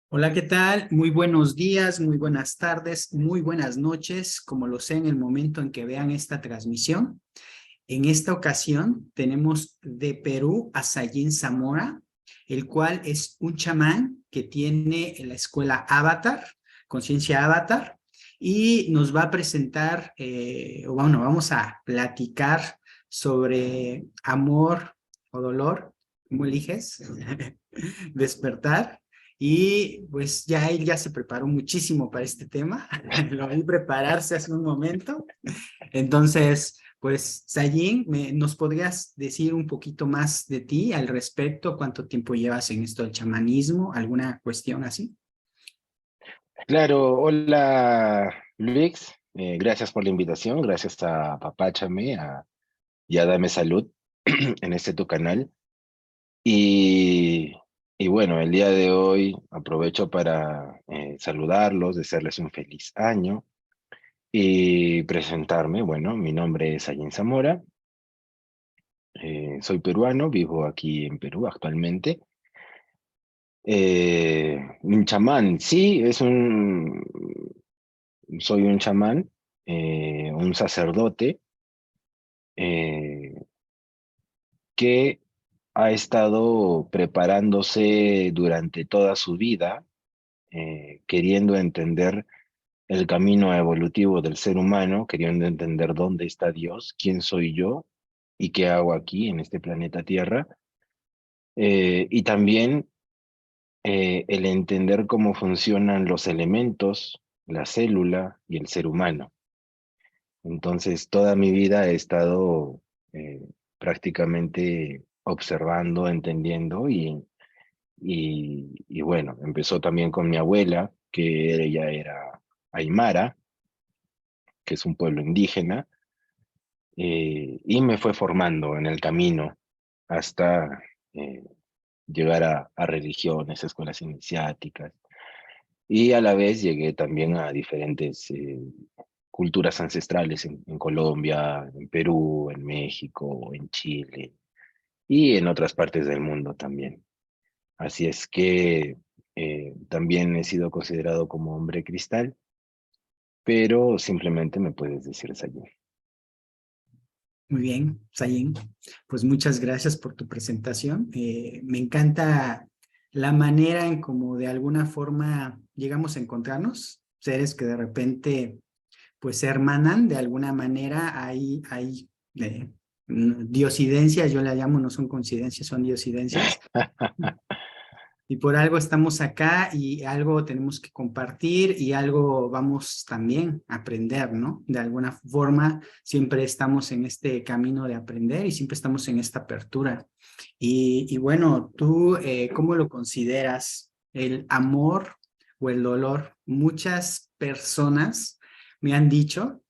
Hola, ¿qué tal? Muy buenos días, muy buenas tardes, muy buenas noches, como lo sé en el momento en que vean esta transmisión. En esta ocasión tenemos de Perú a Sayin Zamora, el cual es un chamán que tiene en la escuela Avatar, Conciencia Avatar, y nos va a presentar, bueno, vamos a platicar sobre amor o dolor, ¿cómo eliges? Despertar. Y pues ya él ya se preparó muchísimo para este tema, lo vi prepararse hace un momento. Entonces, pues, Sayin, ¿nos podrías decir un poquito más de ti al respecto? ¿Cuánto tiempo llevas en esto del chamanismo? ¿Alguna cuestión así? Claro, hola Luis, gracias por la invitación, gracias a Papáchame y a Dame Salud en este tu canal. Y, y bueno, el día de hoy aprovecho para saludarlos, desearles un feliz año y presentarme. Bueno, mi nombre es Ayin Zamora, soy peruano, vivo aquí en Perú actualmente. Un chamán, sí, soy un chamán, un sacerdote eh, que ha estado preparándose durante toda su vida, queriendo entender el camino evolutivo del ser humano, queriendo entender dónde está Dios, quién soy yo y qué hago aquí en este planeta Tierra, y también el entender cómo funcionan los elementos, la célula y el ser humano. Entonces, toda mi vida he estado eh, prácticamente observando, entendiendo y bueno, empezó también con mi abuela, que ella era Aymara, que es un pueblo indígena, y me fue formando en el camino hasta eh, llegar a religiones, escuelas iniciáticas, y a la vez llegué también a diferentes culturas ancestrales en Colombia, en Perú, en México, en Chile y en otras partes del mundo también. Así es que también he sido considerado como hombre cristal, pero simplemente me puedes decir Sayú. Muy bien, Sayin. Pues muchas gracias por tu presentación. Me encanta la manera en cómo de alguna forma llegamos a encontrarnos, seres que de repente pues se hermanan de alguna manera, hay diosidencias, yo la llamo, no son coincidencias, son diosidencias, y por algo estamos acá y algo tenemos que compartir y algo vamos también a aprender, ¿no? De alguna forma siempre estamos en este camino de aprender y siempre estamos en esta apertura. Y bueno, ¿tú cómo lo consideras? ¿El amor o el dolor? Muchas personas me han dicho,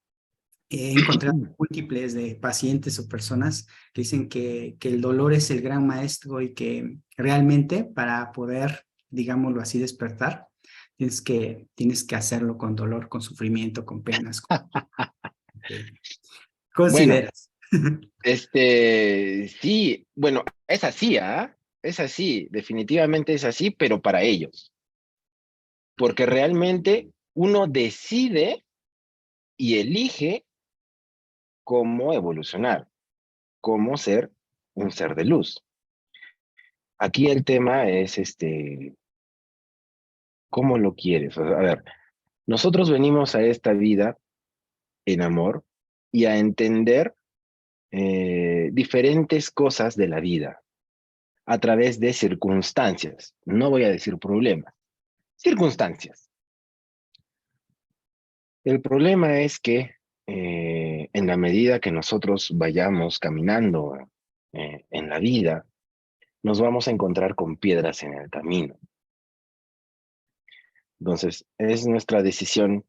he encontrado múltiples de pacientes o personas que dicen que el dolor es el gran maestro y que realmente para poder, digámoslo así, despertar, tienes que hacerlo con dolor, con sufrimiento, con penas. ¿Qué Bueno, consideras? sí, bueno, es así, ¿ah? Es así, definitivamente es así, pero para ellos, porque realmente uno decide y elige cómo evolucionar, cómo ser un ser de luz. Aquí el tema es, ¿cómo lo quieres? O sea, a ver, nosotros venimos a esta vida en amor y a entender diferentes cosas de la vida a través de circunstancias. No voy a decir problemas, circunstancias. El problema es que en la medida que nosotros vayamos caminando en la vida, nos vamos a encontrar con piedras en el camino. Entonces, es nuestra decisión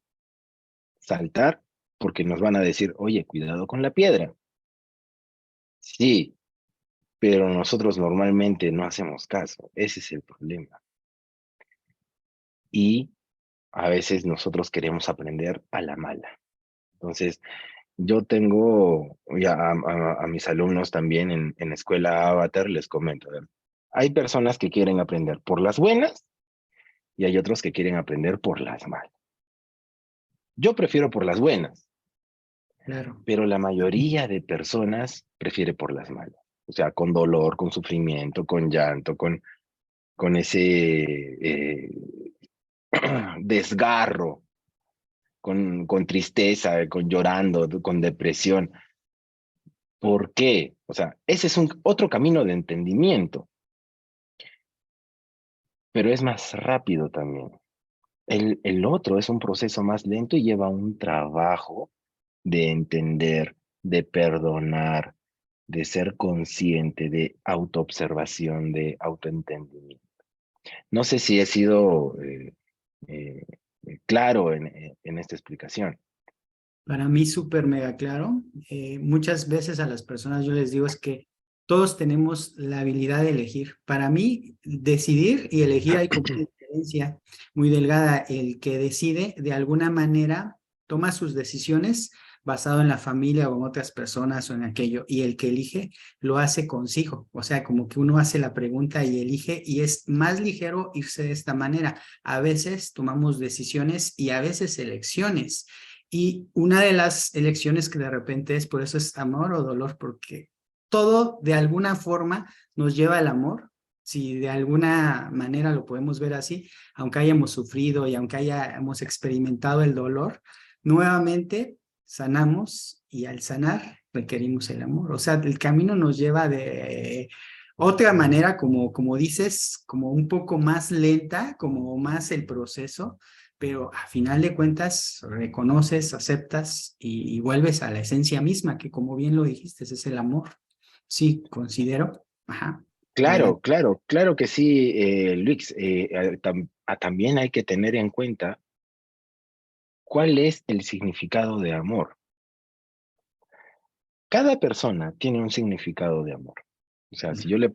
saltar porque nos van a decir, oye, cuidado con la piedra. Sí, pero nosotros normalmente no hacemos caso. Ese es el problema. Y a veces nosotros queremos aprender a la mala. Entonces, yo tengo ya a mis alumnos también en Escuela Avatar, les comento, ¿verdad? Hay personas que quieren aprender por las buenas y hay otros que quieren aprender por las malas. Yo prefiero por las buenas, Claro. pero la mayoría de personas prefiere por las malas. O sea, con dolor, con sufrimiento, con llanto, con ese desgarro, con tristeza, con llorando, con depresión. ¿Por qué? O sea, ese es otro camino de entendimiento, pero es más rápido también. El otro es un proceso más lento y lleva un trabajo de entender, de perdonar, de ser consciente, de autoobservación, de autoentendimiento. No sé si he sido eh, claro en esta explicación. Para mí súper mega claro. Muchas veces a las personas yo les digo es que todos tenemos la habilidad de elegir. Para mí, decidir y elegir hay como una diferencia muy delgada. El que decide de alguna manera toma sus decisiones basado en la familia o en otras personas o en aquello. Y el que elige lo hace consigo. O sea, como que uno hace la pregunta y elige y es más ligero irse de esta manera. A veces tomamos decisiones y a veces elecciones. Y una de las elecciones que de repente es, por eso es amor o dolor, porque todo de alguna forma nos lleva al amor, si de alguna manera lo podemos ver así, aunque hayamos sufrido y aunque hayamos experimentado el dolor, nuevamente sanamos y al sanar requerimos el amor. O sea, el camino nos lleva de otra manera, como dices, como un poco más lenta, como más el proceso, pero a final de cuentas reconoces, aceptas y vuelves a la esencia misma, que como bien lo dijiste, es el amor. Sí, considero. Ajá, Claro, adelante. claro, claro que sí, Luis. También hay que tener en cuenta cuál es el significado de amor. Cada persona tiene un significado de amor. O sea, si yo te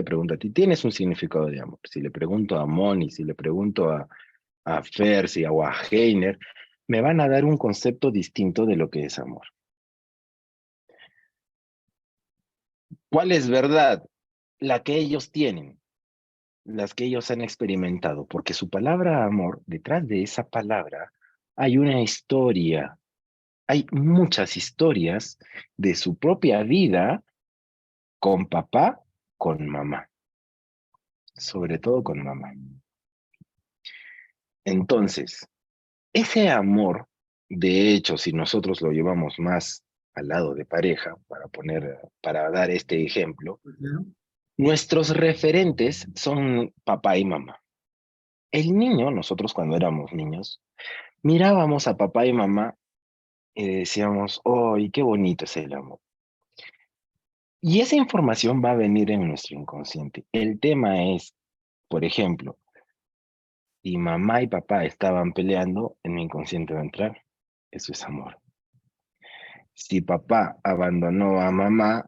pregunto a ti, ¿tienes un significado de amor? Si le pregunto a Moni, si le pregunto a Fersi o a Heiner, me van a dar un concepto distinto de lo que es amor. ¿Cuál es verdad? La que ellos tienen, las que ellos han experimentado, porque su palabra amor, detrás de esa palabra, hay una historia, hay muchas historias de su propia vida con papá, con mamá, sobre todo con mamá. Entonces, ese amor, de hecho, si nosotros lo llevamos más al lado de pareja, para dar este ejemplo, Claro. nuestros referentes son papá y mamá. El niño, nosotros cuando éramos niños, mirábamos a papá y mamá y decíamos, ¡ay, qué bonito es el amor! Y esa información va a venir en nuestro inconsciente. El tema es, por ejemplo, si mamá y papá estaban peleando, en mi inconsciente va a entrar, eso es amor. Si papá abandonó a mamá,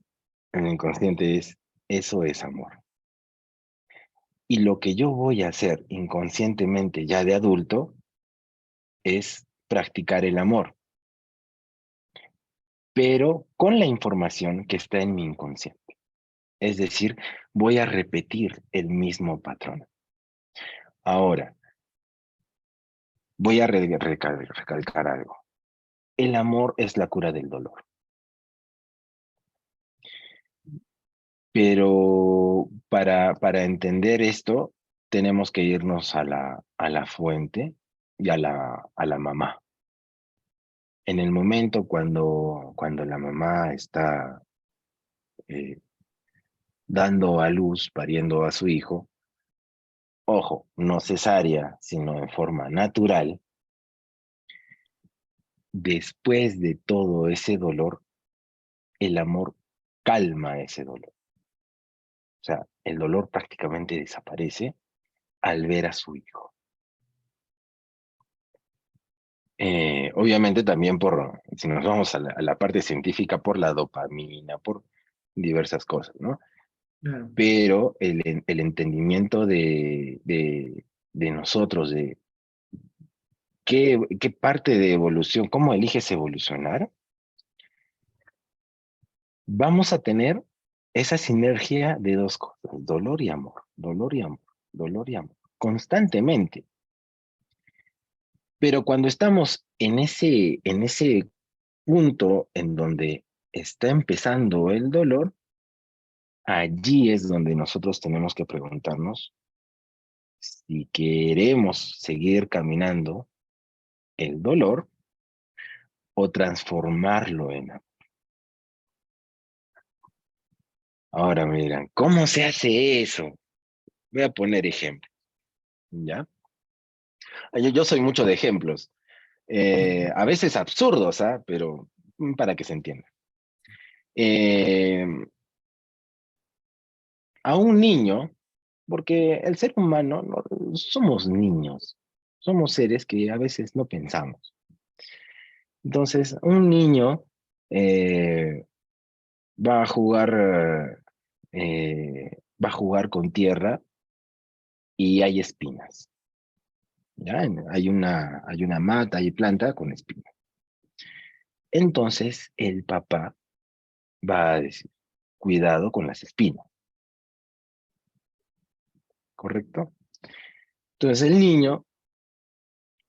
en mi inconsciente es, eso es amor. Y lo que yo voy a hacer inconscientemente ya de adulto es practicar el amor, pero con la información que está en mi inconsciente. Es decir, voy a repetir el mismo patrón. Ahora, voy a recalcar algo. El amor es la cura del dolor, pero para entender esto, tenemos que irnos a la fuente y a la mamá. En el momento cuando la mamá está eh, dando a luz, pariendo a su hijo, ojo, no cesárea, sino en forma natural, después de todo ese dolor, el amor calma ese dolor. O sea, el dolor prácticamente desaparece al ver a su hijo. Obviamente también si nos vamos a la parte científica, por la dopamina, por diversas cosas, ¿no? Claro. Pero el entendimiento de nosotros, de qué parte de evolución, cómo eliges evolucionar, vamos a tener esa sinergia de dos cosas, dolor y amor, dolor y amor, dolor y amor, constantemente. Pero cuando estamos en ese punto en donde está empezando el dolor, allí es donde nosotros tenemos que preguntarnos si queremos seguir caminando el dolor o transformarlo en amor. Ahora me dirán, ¿cómo se hace eso? Voy a poner ejemplos, ¿ya? Yo soy mucho de ejemplos, a veces absurdos, ¿ah? Pero para que se entienda. Eh, a un niño, porque el ser humano, somos niños, somos seres que a veces no pensamos. Entonces, un niño eh, va a jugar, va a jugar con tierra y hay espinas. ¿Ya? Hay una mata, hay planta con espinas. Entonces, el papá va a decir, cuidado con las espinas, ¿correcto? Entonces, el niño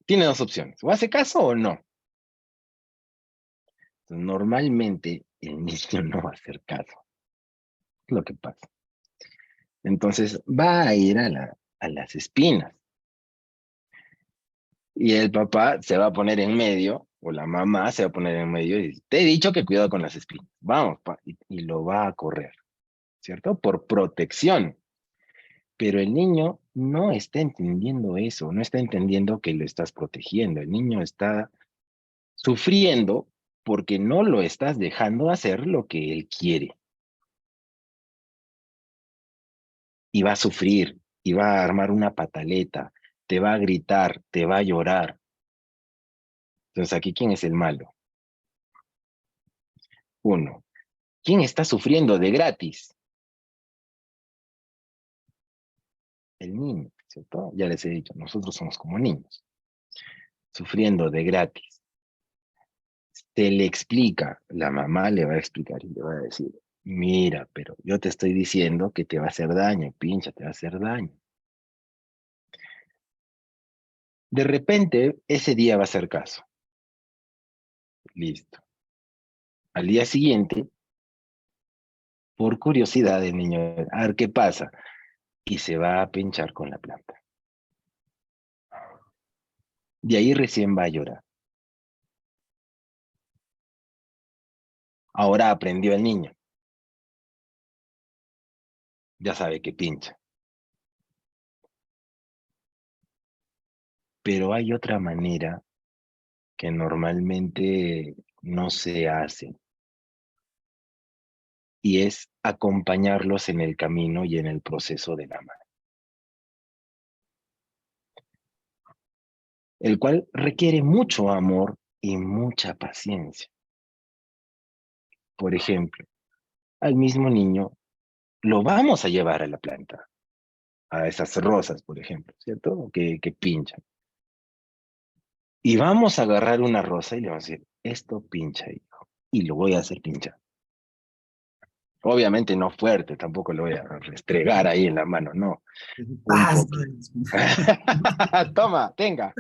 tiene dos opciones, o hace caso o no. Entonces, normalmente, el niño no va a hacer caso, es lo que pasa. Entonces, va a ir a las espinas. Y el papá se va a poner en medio, o la mamá se va a poner en medio y dice, te he dicho que cuidado con las espinas. Vamos, y lo va a correr, ¿cierto? Por protección. Pero el niño no está entendiendo eso, no está entendiendo que lo estás protegiendo. El niño está sufriendo porque no lo estás dejando hacer lo que él quiere. Y va a sufrir, y va a armar una pataleta, te va a gritar, te va a llorar. Entonces, aquí, ¿quién es el malo? Uno, ¿quién está sufriendo de gratis? El niño, ¿cierto? Ya les he dicho, nosotros somos como niños, sufriendo de gratis. Se le explica, la mamá le va a explicar y le va a decir, mira, pero yo te estoy diciendo que te va a hacer daño, pincha, te va a hacer daño. De repente, ese día va a hacer caso. Listo. Al día siguiente, por curiosidad, el niño, a ver qué pasa, y se va a pinchar con la planta. De ahí recién va a llorar. Ahora aprendió el niño. Ya sabe que pincha. Pero hay otra manera que normalmente no se hace, y es acompañarlos en el camino y en el proceso de la mano, el cual requiere mucho amor y mucha paciencia. Por ejemplo, al mismo niño lo vamos a llevar a la planta, a esas rosas, por ejemplo, ¿cierto? Que pinchan. Y vamos a agarrar una rosa y le vamos a decir, esto pincha, hijo, y lo voy a hacer pinchar. Obviamente no fuerte, tampoco lo voy a restregar ahí en la mano, no. Un Paz. poquito. Toma, tenga.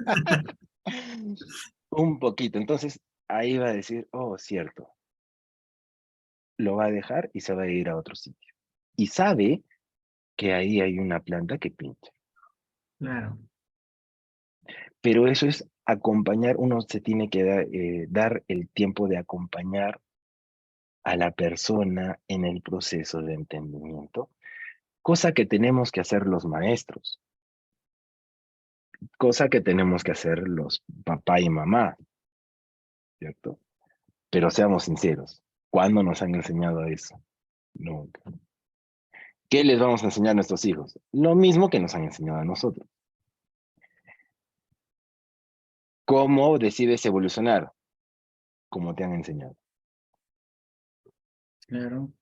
Un poquito. Entonces, ahí va a decir, oh, cierto. Lo va a dejar y se va a ir a otro sitio. Y sabe que ahí hay una planta que pincha. Claro, Pero eso es acompañar, uno se tiene que dar el tiempo de acompañar a la persona en el proceso de entendimiento, cosa que tenemos que hacer los maestros, cosa que tenemos que hacer los papá y mamá, ¿cierto? Pero seamos sinceros, ¿cuándo nos han enseñado eso? Nunca. ¿Qué les vamos a enseñar a nuestros hijos? Lo mismo que nos han enseñado a nosotros. ¿Cómo decides evolucionar? Como te han enseñado. claro.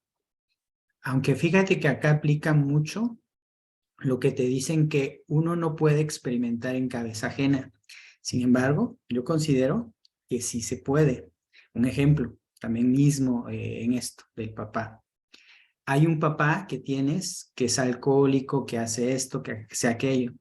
Aunque fíjate que acá aplica mucho lo que te dicen que uno no puede experimentar en cabeza ajena. Sin embargo, yo considero que sí se puede. Un ejemplo, también mismo en esto del papá. hay un papá que tienes que es alcohólico, que hace esto, que hace aquello.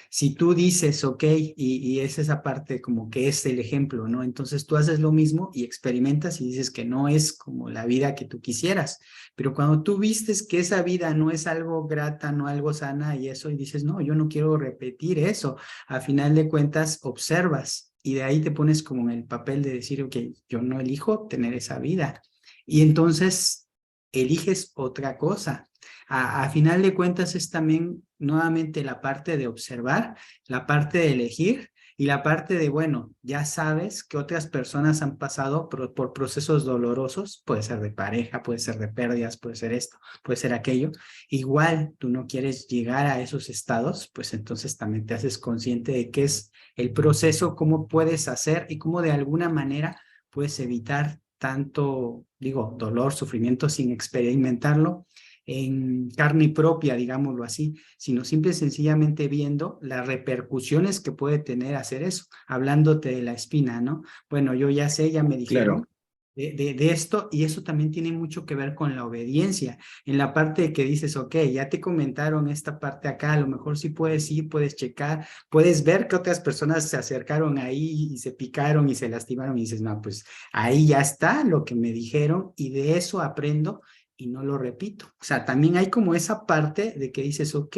Si tú dices, ok, y es esa parte como que es el ejemplo, ¿no? Entonces tú haces lo mismo y experimentas y dices que no es como la vida que tú quisieras. Pero cuando tú vistes que esa vida no es algo grata, no algo sana y eso, y dices, no, yo no quiero repetir eso, a final de cuentas observas y de ahí te pones como en el papel de decir, ok, yo no elijo tener esa vida. Y entonces eliges otra cosa. A final de cuentas es también nuevamente la parte de observar, la parte de elegir y la parte de, bueno, ya sabes que otras personas han pasado por procesos dolorosos, puede ser de pareja, puede ser de pérdidas, puede ser esto, puede ser aquello. Igual tú no quieres llegar a esos estados, pues entonces también te haces consciente de qué es el proceso, cómo puedes hacer y cómo de alguna manera puedes evitar tanto, digo, dolor, sufrimiento sin experimentarlo en carne propia, digámoslo así, sino simple y sencillamente viendo las repercusiones que puede tener hacer eso, hablándote de la espina, ¿no? Bueno, yo ya sé, ya me Claro, dijeron de esto y eso también tiene mucho que ver con la obediencia, en la parte de que dices, ok, ya te comentaron esta parte acá, a lo mejor sí puedes ir, puedes checar, puedes ver que otras personas se acercaron ahí y se picaron y se lastimaron y dices, no, pues ahí ya está lo que me dijeron y de eso aprendo y no lo repito. O sea, también hay como esa parte de que dices, ok,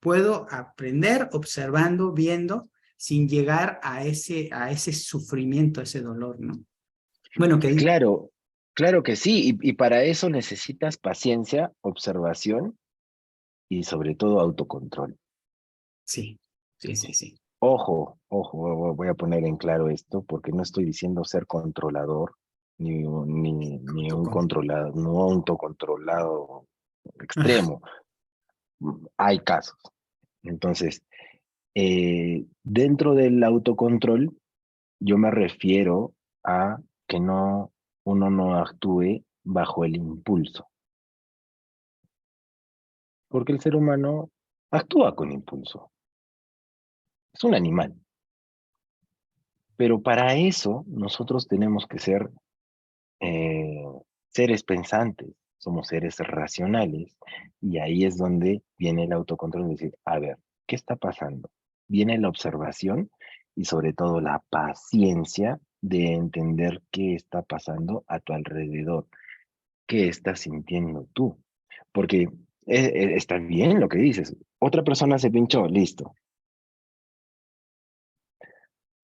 puedo aprender observando, viendo, sin llegar a ese sufrimiento, a ese dolor, ¿no? Bueno, que claro, claro que sí, y para eso necesitas paciencia, observación y sobre todo autocontrol. sí, sí, sí, sí. Ojo, ojo, voy a poner en claro esto porque no estoy diciendo ser controlador ni un Autocontrol. controlado, no autocontrolado extremo. Hay casos. Entonces, dentro del autocontrol, yo me refiero a que uno no actúe bajo el impulso, porque el ser humano actúa con impulso, es un animal, pero para eso nosotros tenemos que ser eh, seres pensantes, somos seres racionales, y ahí es donde viene el autocontrol, de decir, a ver, ¿qué está pasando? Viene la observación y sobre todo la paciencia de entender qué está pasando a tu alrededor, qué estás sintiendo tú, porque está bien lo que dices, otra persona se pinchó, listo,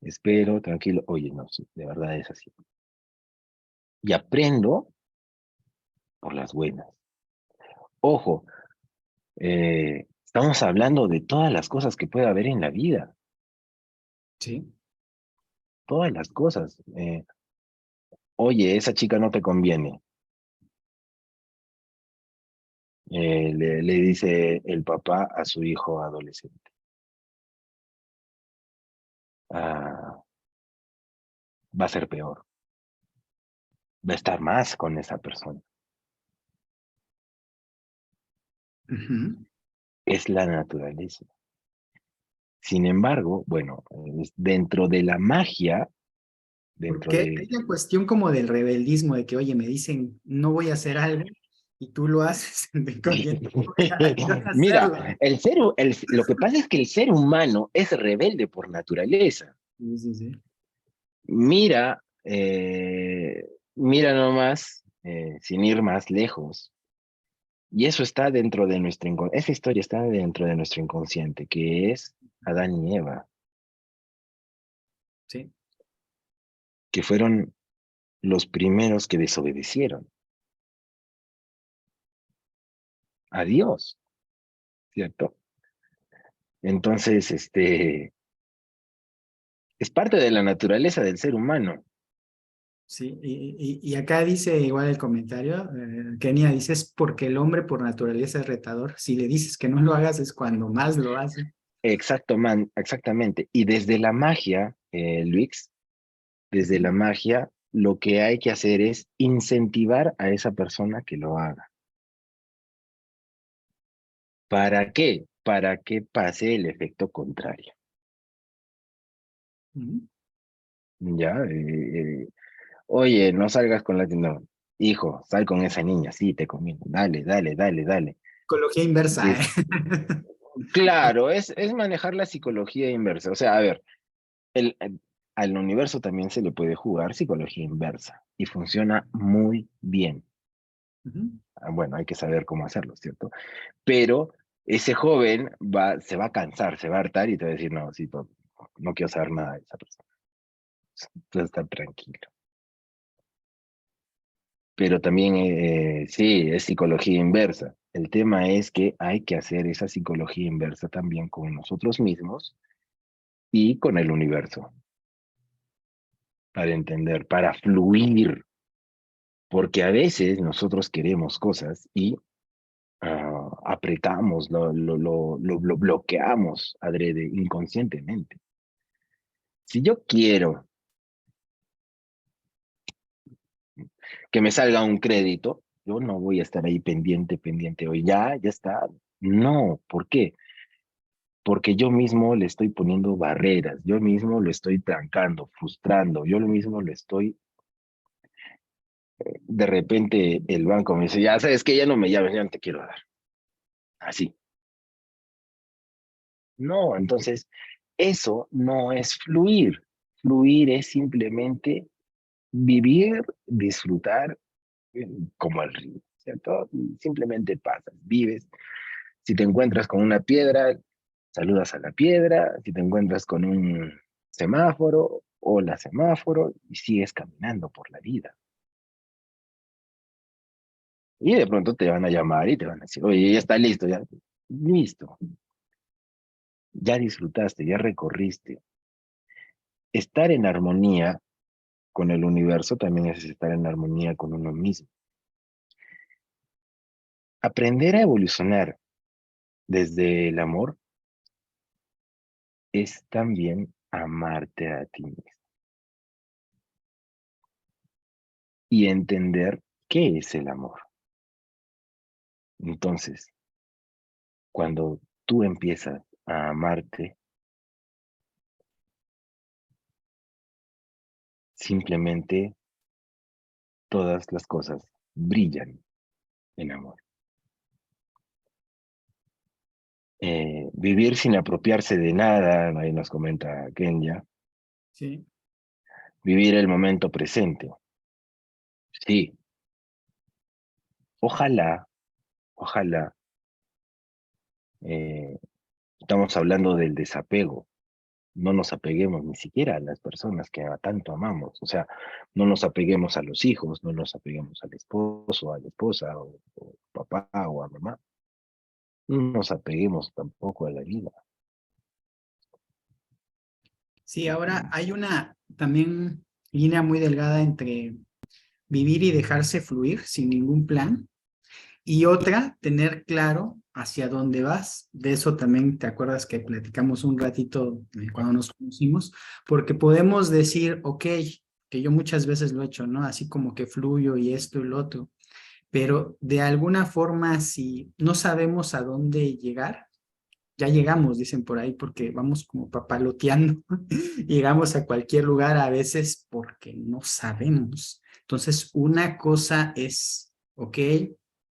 espero, tranquilo, oye, no, sí, de verdad es así. Y aprendo por las buenas. Ojo, estamos hablando de todas las cosas que puede haber en la vida, Sí. todas las cosas. Oye, esa chica no te conviene, le dice el papá a su hijo adolescente. Ah, va a ser peor, va a estar más con esa persona. Ujú. Es la naturaleza. Sin embargo, bueno, dentro de la magia, dentro Porque hay de... la cuestión como del rebeldismo, de que, oye, me dicen, no voy a hacer algo, y tú lo haces de corriente, hay que hacerlo. Mira, lo que pasa es que el ser humano es rebelde por naturaleza. Sí, sí, sí. Mira, mira nomás, sin ir más lejos, y eso está dentro de esa historia está dentro de nuestro inconsciente, que es Adán y Eva, Sí. que fueron los primeros que desobedecieron a Dios, ¿cierto? Entonces, es parte de la naturaleza del ser humano. Sí, y acá dice igual el comentario, Kenia dice, es porque el hombre por naturaleza es retador. Si le dices que no lo hagas es cuando más lo hace. Exactamente. Y desde la magia, Luis, desde Ujú. la magia, lo que hay que hacer es incentivar a esa persona que lo haga. ¿Para qué? Para que pase el efecto contrario. Ujú. ¿Ya? Oye, no salgas con la... No. hijo, sal con esa niña, sí, te conviene, dale, dale, dale, dale. Psicología inversa, ¿eh? Es, claro, es manejar la psicología inversa. O sea, a ver, al universo también se le puede jugar psicología inversa y funciona muy bien. Ujú. Bueno, hay que saber cómo hacerlo, ¿cierto? Pero ese joven se va a cansar, se va a hartar y te va a decir, no, sí, no quiero saber nada de esa persona. Tú estar tranquilo. Pero también, sí, es psicología inversa. El tema es que hay que hacer esa psicología inversa también con nosotros mismos y con el universo, para entender, para fluir, porque a veces nosotros queremos cosas y apretamos, lo bloqueamos adrede, inconscientemente. Si yo quiero que me salga un crédito, yo no voy a estar ahí pendiente, pendiente, hoy ya está. No, ¿por qué? Porque yo mismo le estoy poniendo barreras, yo mismo lo estoy trancando, frustrando, yo lo mismo lo estoy, de repente el banco me dice, ya sabes que ya no me llames, ya no te quiero dar. Así. No, entonces, eso no es fluir. Fluir es simplemente vivir, disfrutar como el río, ¿cierto? Simplemente pasas, vives. Si te encuentras con una piedra, saludas a la piedra. Si te encuentras con un semáforo, hola semáforo, y sigues caminando por la vida. Y de pronto te van a llamar y te van a decir, oye, ya está listo, ya. Listo. Ya disfrutaste, ya recorriste. Estar en armonía con el universo también es estar en armonía con uno mismo. Aprender a evolucionar desde el amor es también amarte a ti mismo y entender qué es el amor. Entonces, cuando tú empiezas a amarte, simplemente todas las cosas brillan en amor. Vivir sin apropiarse de nada, ahí nos comenta Kenya, Sí. vivir el momento presente. Sí, ojalá, ojalá, eh, estamos hablando del desapego. No nos apeguemos ni siquiera a las personas que tanto amamos. O sea, no nos apeguemos a los hijos, no nos apeguemos al esposo, a la esposa, o papá o a mamá. No nos apeguemos tampoco a la vida. Sí, ahora hay una también línea muy delgada entre vivir y dejarse fluir sin ningún plan. Y otra, tener claro hacia dónde vas. De eso también te acuerdas que platicamos un ratito cuando nos conocimos, porque podemos decir, ok, que yo muchas veces lo he hecho, ¿no? Así como que fluyo y esto y lo otro, pero de alguna forma, si no sabemos a dónde llegar, ya llegamos, dicen por ahí, porque vamos como papaloteando, llegamos a cualquier lugar a veces porque no sabemos. Entonces, una cosa es, ok,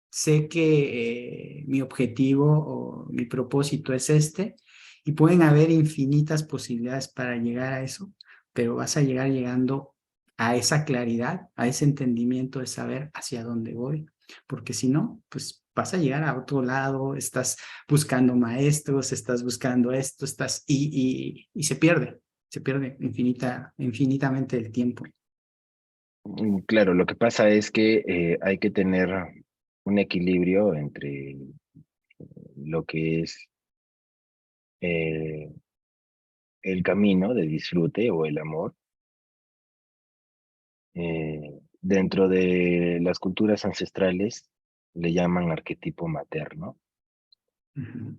sé que mi objetivo o mi propósito es este, y pueden haber infinitas posibilidades para llegar a eso, pero vas a llegar llegando a esa claridad, a ese entendimiento de saber hacia dónde voy, porque si no, pues vas a llegar a otro lado, estás buscando maestros, estás buscando esto, y se pierde infinitamente el tiempo. Claro, lo que pasa es que hay que tener un equilibrio entre lo que es eh, el camino de disfrute o el amor. Dentro de las culturas ancestrales le llaman arquetipo materno. Ujú.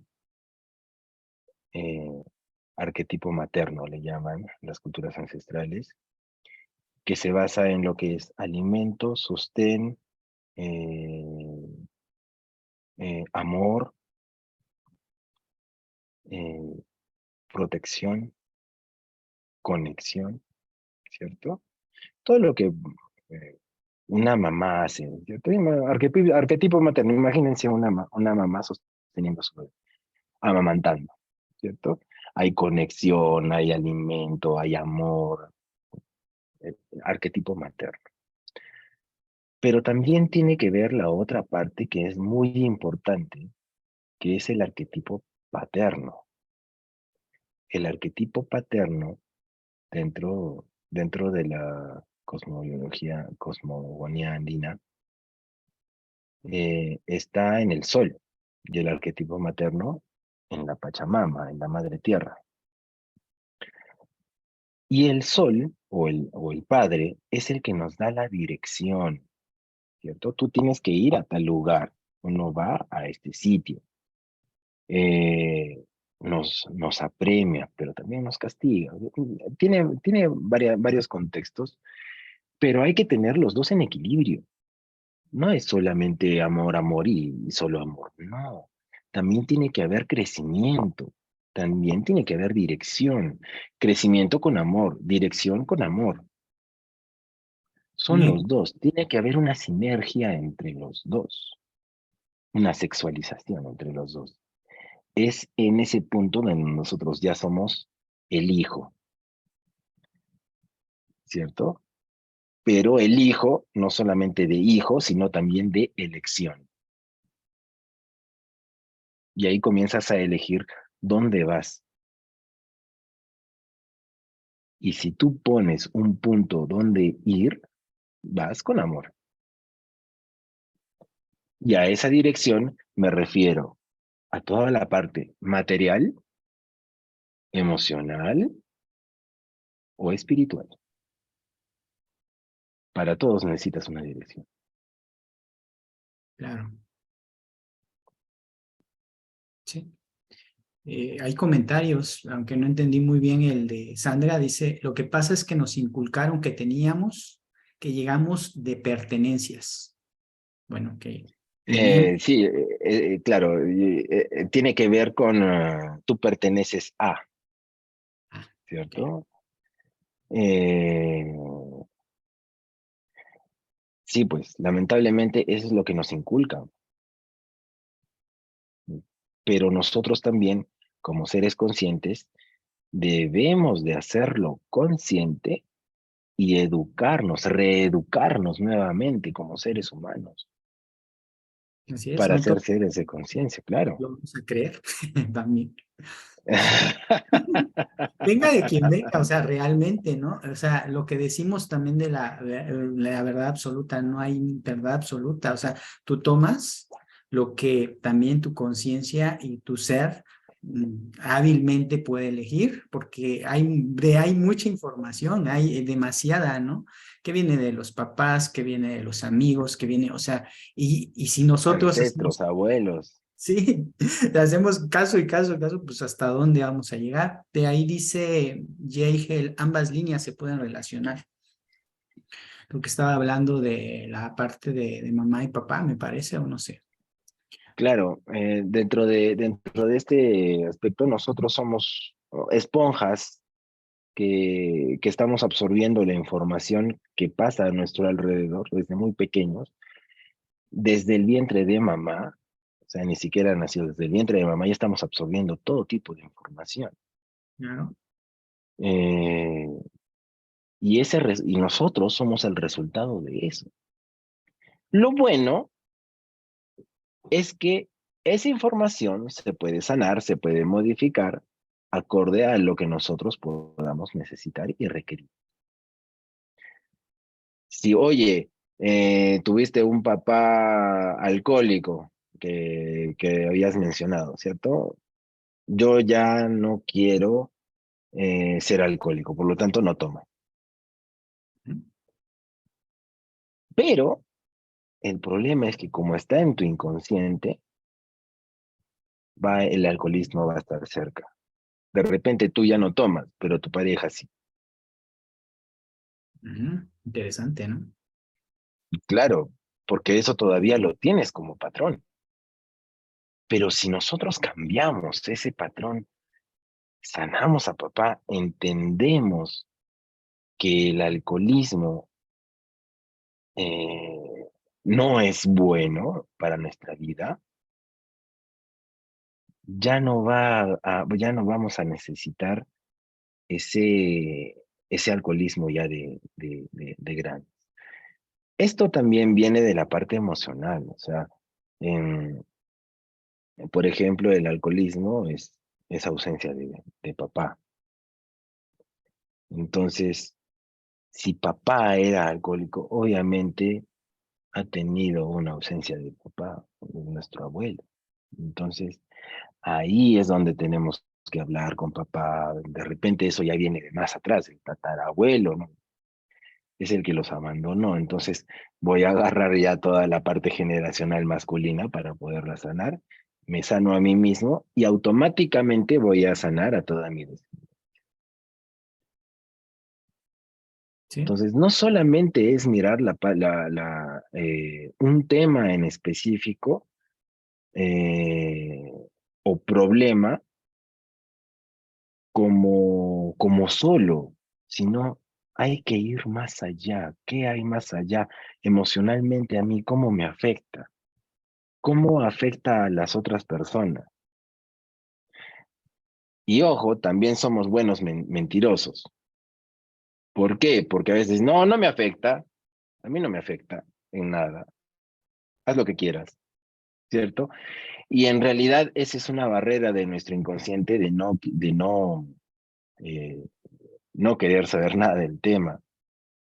eh, Arquetipo materno le llaman las culturas ancestrales, que se basa en lo que es alimento, sostén, eh, amor, eh, protección, conexión, ¿cierto? Todo lo que una mamá hace, ¿cierto? Arquetipo materno, imagínense una mamá sosteniendo a su bebé, amamantando, ¿cierto? Hay conexión, hay alimento, hay amor, eh, arquetipo materno. Pero también tiene que ver la otra parte que es muy importante, que es el arquetipo paterno. El arquetipo paterno dentro de la cosmogonía andina, está en el sol y el arquetipo materno en la Pachamama, en la Madre Tierra. Y el sol o el padre es el que nos da la dirección, ¿cierto? Tú tienes que ir a tal lugar, uno va a este sitio. Nos apremia, pero también nos castiga. Tiene varios contextos, pero hay que tener los dos en equilibrio. No es solamente amor, amor y solo amor, no. También tiene que haber crecimiento, también tiene que haber dirección. Crecimiento con amor, dirección con amor. Son Muy, los dos, tiene que haber una sinergia entre los dos, una sexualización entre los dos. Es en ese punto donde nosotros ya somos el hijo, ¿cierto? Pero el hijo, no solamente de hijo, sino también de elección. Y ahí comienzas a elegir dónde vas. Y si tú pones un punto donde ir, vas con amor. Y a esa dirección me refiero a toda la parte material, emocional o espiritual. Para todos necesitas una dirección. claro, sí. Hay comentarios, aunque no entendí muy bien el de Sandra, dice, lo que pasa es que nos inculcaron que llegamos de pertenencias. Bueno, que venimos. Sí, claro, tiene que ver con tú perteneces a, Ah, ok. ¿cierto? Eh, sí, pues lamentablemente eso es lo que nos inculcan, pero nosotros también, como seres conscientes, debemos de hacerlo consciente y educarnos, reeducarnos nuevamente como seres humanos Así es, para no ser todo seres de conciencia, claro. lo vamos a creer también. Venga de quien venga, o sea, realmente, ¿no? O sea, lo que decimos también de la verdad absoluta, no hay verdad absoluta, o sea, tú tomas lo que también tu conciencia y tu ser hábilmente puede elegir, porque hay mucha información, hay demasiada, ¿no? Que viene de los papás, que viene de los amigos, que viene, o sea, y si nosotros Ancestros, hacemos abuelos. sí, le hacemos caso y caso y caso, pues hasta dónde vamos a llegar. De ahí dice J. ambas líneas se pueden relacionar. Creo que estaba hablando de la parte de mamá y papá, me parece, o no sé. Claro, dentro de este aspecto nosotros somos esponjas que estamos absorbiendo la información que pasa a nuestro alrededor desde muy pequeños, desde el vientre de mamá, o sea, ni siquiera nació desde el vientre de mamá, ya estamos absorbiendo todo tipo de información. Claro. Eh, y nosotros somos el resultado de eso. Lo bueno es que esa información se puede sanar, se puede modificar acorde a lo que nosotros podamos necesitar y requerir. Si, oye, tuviste un papá alcohólico que habías mencionado, ¿cierto? Yo ya no quiero ser alcohólico, por lo tanto no tomo. Pero el problema es que como está en tu inconsciente, el alcoholismo va a estar cerca. De repente tú ya no tomas, pero tu pareja sí. Interesante, ¿no? Claro, porque eso todavía lo tienes como patrón. Pero si nosotros cambiamos ese patrón, sanamos a papá, entendemos que el alcoholismo no es bueno para nuestra vida, ya no vamos a necesitar ese alcoholismo ya de grandes. Esto también viene de la parte emocional, o sea, en, por ejemplo, el alcoholismo es ausencia de papá. Entonces, si papá era alcohólico, obviamente ha tenido una ausencia de papá, de nuestro abuelo. Entonces, ahí es donde tenemos que hablar con papá. De repente eso ya viene de más atrás, el tatarabuelo, ¿no? Es el que los abandonó. Entonces, voy a agarrar ya toda la parte generacional masculina para poderla sanar. Me sano a mí mismo y automáticamente voy a sanar a toda mi descendencia. ¿Sí? Entonces, no solamente es mirar un tema en específico eh, o problema como solo, sino hay que ir más allá. ¿Qué hay más allá? Emocionalmente a mí, ¿cómo me afecta? ¿Cómo afecta a las otras personas? Y ojo, también somos buenos mentirosos. ¿Por qué? Porque a veces, no, no me afecta, a mí no me afecta en nada. Haz lo que quieras, ¿cierto? Y en realidad esa es una barrera de nuestro inconsciente eh, no querer saber nada del tema,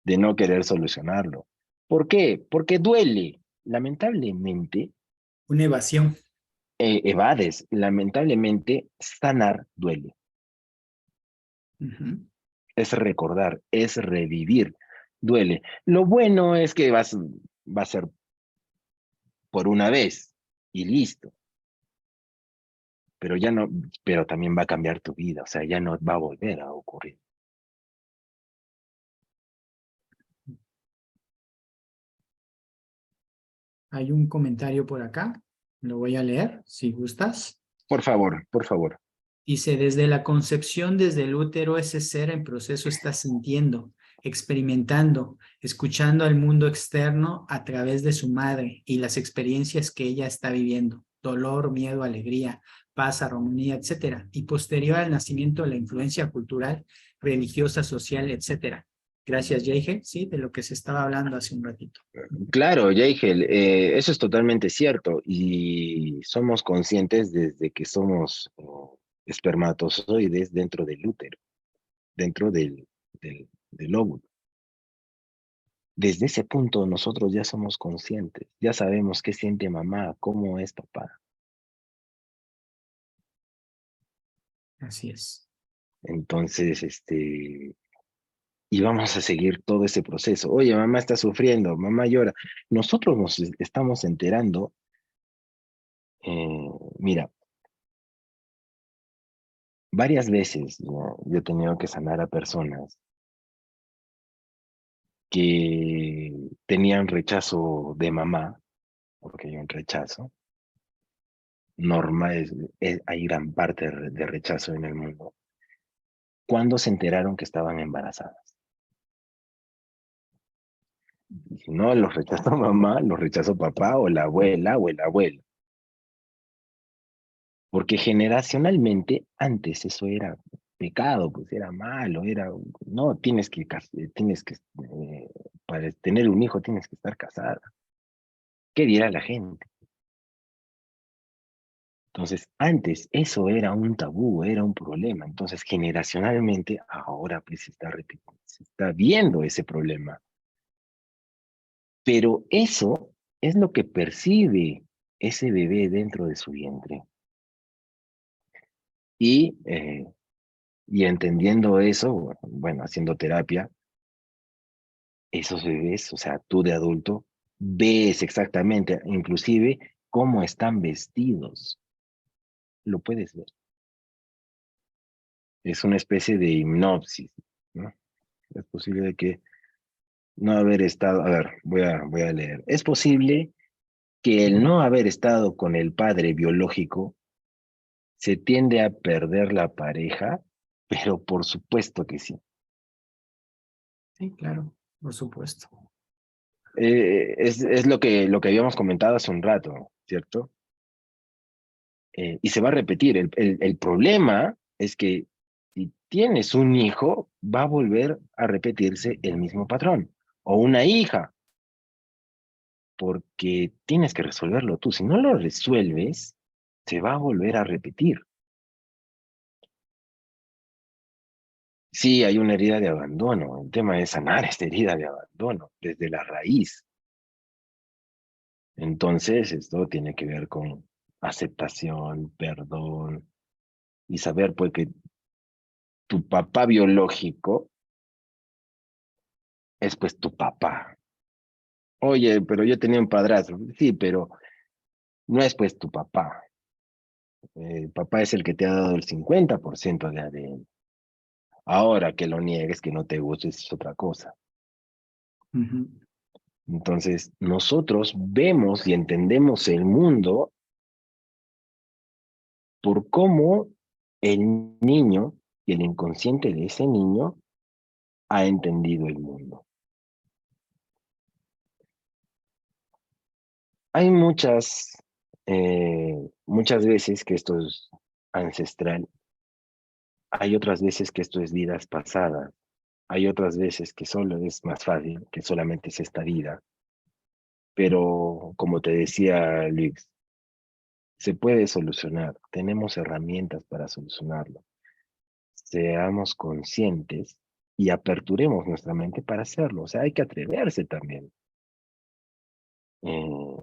de no querer solucionarlo. ¿Por qué? Porque duele. Lamentablemente, Una evasión. evades. Lamentablemente, sanar duele. Ujú. Es recordar, es revivir. Duele. Lo bueno es que va a ser por una vez y listo. Pero ya no, pero también va a cambiar tu vida, o sea, ya no va a volver a ocurrir. Hay un comentario por acá, lo voy a leer, si gustas. Por favor, por favor. Dice, desde la concepción, desde el útero, ese ser en proceso está sintiendo, experimentando, escuchando al mundo externo a través de su madre y las experiencias que ella está viviendo, dolor, miedo, alegría, paz, armonía, etcétera, y posterior al nacimiento de la influencia cultural, religiosa, social, etcétera. Gracias, Yeige, sí, de lo que se estaba hablando hace un ratito. Claro, Yeigel, eso es totalmente cierto y somos conscientes desde que somos espermatozoides dentro del útero, dentro del óvulo. Desde ese punto nosotros ya somos conscientes, ya sabemos qué siente mamá, cómo es papá. Así es. Entonces, y vamos a seguir todo ese proceso. Oye, mamá está sufriendo, mamá llora. Nosotros nos estamos enterando, mira, varias veces yo he tenido que sanar a personas que tenían rechazo de mamá, porque hay un rechazo normal, hay gran parte de rechazo en el mundo, cuando se enteraron que estaban embarazadas. Y si no los rechazó mamá, los rechazó papá o la abuela o el abuelo. Porque generacionalmente antes eso era pecado, pues era malo, no, para tener un hijo tienes que estar casada. ¿Qué dirá la gente? Entonces, antes eso era un tabú, era un problema. Entonces, generacionalmente, ahora pues se está viendo ese problema. Pero eso es lo que percibe ese bebé dentro de su vientre. Y, eh, y entendiendo eso, bueno, haciendo terapia, esos bebés, o sea, tú de adulto, ves exactamente, inclusive, cómo están vestidos. Lo puedes ver. Es una especie de hipnosis, ¿no? Es posible que no haber estado, a ver, voy a leer. Es posible que el no haber estado con el padre biológico se tiende a perder la pareja, pero por supuesto que sí. Sí, claro, por supuesto. Es lo que habíamos comentado hace un rato, ¿cierto? Y se va a repetir. El problema es que si tienes un hijo, va a volver a repetirse el mismo patrón. O una hija, porque tienes que resolverlo tú. Si no lo resuelves, se va a volver a repetir. Sí, hay una herida de abandono. El tema es sanar esta herida de abandono desde la raíz. Entonces, esto tiene que ver con aceptación, perdón y saber pues que tu papá biológico es pues tu papá. Oye, pero yo tenía un padrastro. Sí, pero no es pues tu papá. Papá es el que te ha dado el 50% de ADN. Ahora que lo niegues, que no te guste, es otra cosa. Ujú. Entonces, nosotros vemos y entendemos el mundo por cómo el niño y el inconsciente de ese niño ha entendido el mundo. Hay muchas veces que esto es ancestral, hay otras veces que esto es vidas pasadas, hay otras veces que solo es más fácil, que solamente es esta vida, pero como te decía Luis, se puede solucionar, tenemos herramientas para solucionarlo. Seamos conscientes y aperturemos nuestra mente para hacerlo, o sea, hay que atreverse también. Eh,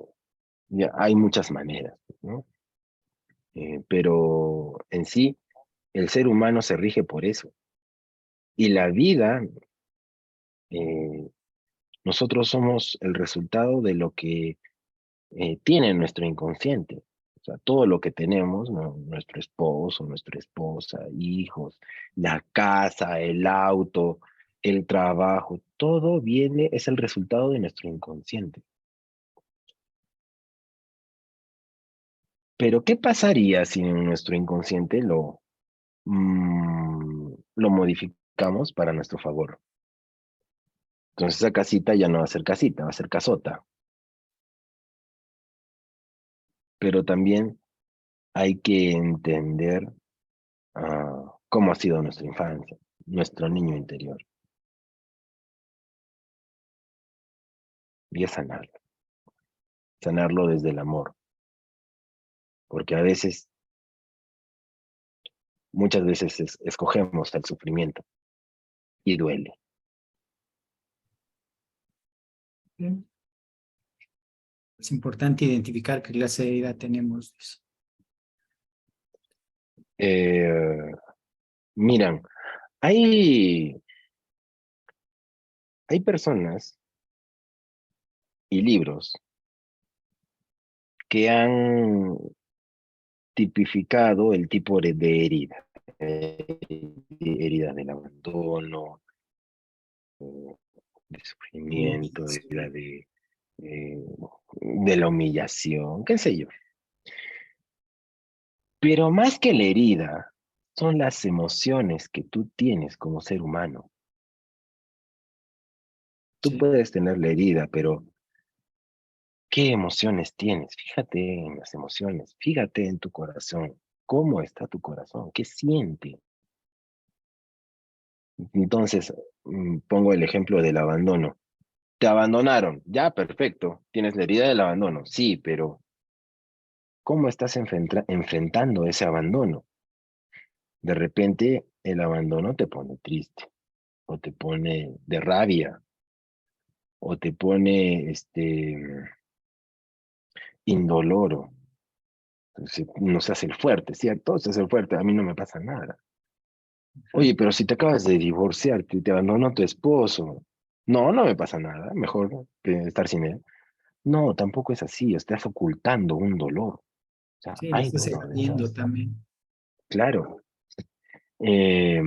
ya hay muchas maneras, ¿no? Pero en sí, el ser humano se rige por eso. Y la vida, eh, nosotros somos el resultado de lo que tiene nuestro inconsciente. O sea, todo lo que tenemos, ¿no? Nuestro esposo, nuestra esposa, hijos, la casa, el auto, el trabajo, todo viene, es el resultado de nuestro inconsciente. Pero, ¿qué pasaría si en nuestro inconsciente lo modificamos para nuestro favor? Entonces esa casita ya no va a ser casita, va a ser casota. Pero también hay que entender cómo ha sido nuestra infancia, nuestro niño interior, y es sanarlo desde el amor, porque a veces, muchas veces escogemos el sufrimiento y duele. Bien. Es importante identificar qué clase de herida tenemos. Eh, Miran, hay, hay personas y libros que han tipificado el tipo de herida. Heridas del abandono, de sufrimiento, Sí. eh, de la humillación, qué sé yo. Pero más que la herida, son las emociones que tú tienes como ser humano. Tú Sí. puedes tener la herida, pero ¿qué emociones tienes? Fíjate en las emociones, fíjate en tu corazón. ¿Cómo está tu corazón? ¿Qué siente? Entonces, pongo el ejemplo del abandono. Te abandonaron, ya, perfecto. Tienes la herida del abandono, sí, pero ¿cómo estás enfrentando ese abandono? De repente el abandono te pone triste, o te pone de rabia, o te pone indoloro. Entonces, no se hace el fuerte, ¿cierto? Se hace el fuerte, a mí no me pasa nada. Oye, pero si te acabas de divorciar, te abandonó tu esposo. No, no me pasa nada, mejor que estar sin él. No, tampoco es así, estás ocultando un dolor. O sea, Sí, lo hay estás dolor evadiendo detrás. también. Claro. Eh,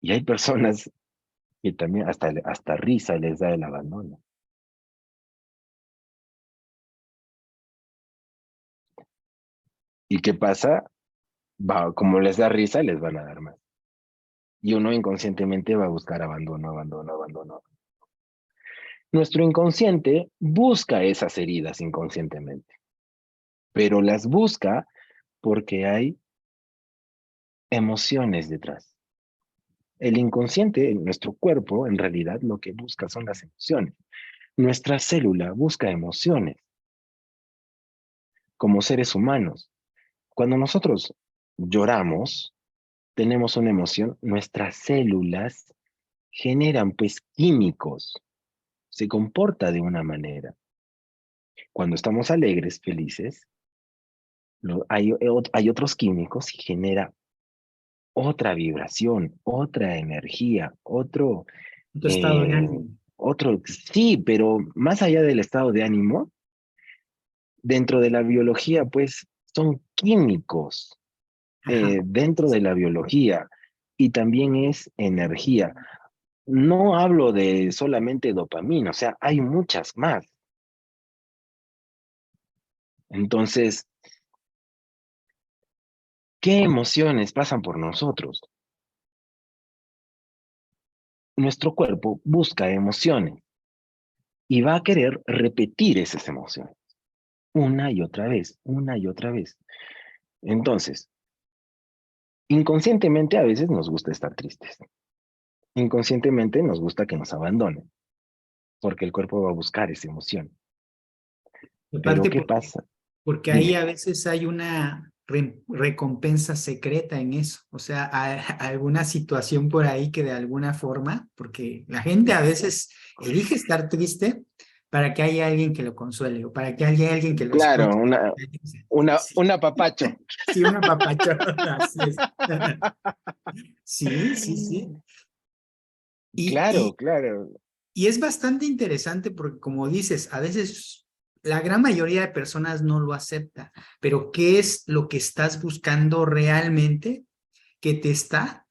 y hay personas que también hasta risa les da el abandono. ¿Y qué pasa? Como les da risa, les van a dar más. Y uno inconscientemente va a buscar abandono, abandono, abandono. Nuestro inconsciente busca esas heridas inconscientemente, pero las busca porque hay emociones detrás. El inconsciente, nuestro cuerpo, en realidad lo que busca son las emociones. Nuestra célula busca emociones como seres humanos. Cuando nosotros lloramos, tenemos una emoción, nuestras células generan pues químicos, se comporta de una manera. Cuando estamos alegres, felices, hay otros químicos y genera otra vibración, otra energía, Tu estado de eh, ánimo. sí, pero más allá del estado de ánimo, dentro de la biología, pues son químicos Ajá. dentro de la biología y también es energía. No hablo de solamente dopamina, o sea, hay muchas más. Entonces, ¿qué emociones pasan por nosotros? Nuestro cuerpo busca emociones y va a querer repetir esas emociones una y otra vez, una y otra vez. Entonces, inconscientemente a veces nos gusta estar tristes. Inconscientemente nos gusta que nos abandonen, porque el cuerpo va a buscar esa emoción. Pero Aparte, ¿qué pasa? porque ahí Dime. a veces hay una recompensa secreta en eso, o sea, alguna situación por ahí que de alguna forma, porque la gente a veces elige estar triste para que haya alguien que lo consuele o para que haya alguien que lo Claro, escuche. Sí, un apapacho. sí, una papacha, así es. Sí, sí, sí. Y, Claro, y, claro. y es bastante interesante porque, como dices, a veces la gran mayoría de personas no lo acepta, pero ¿qué es lo que estás buscando realmente que te está?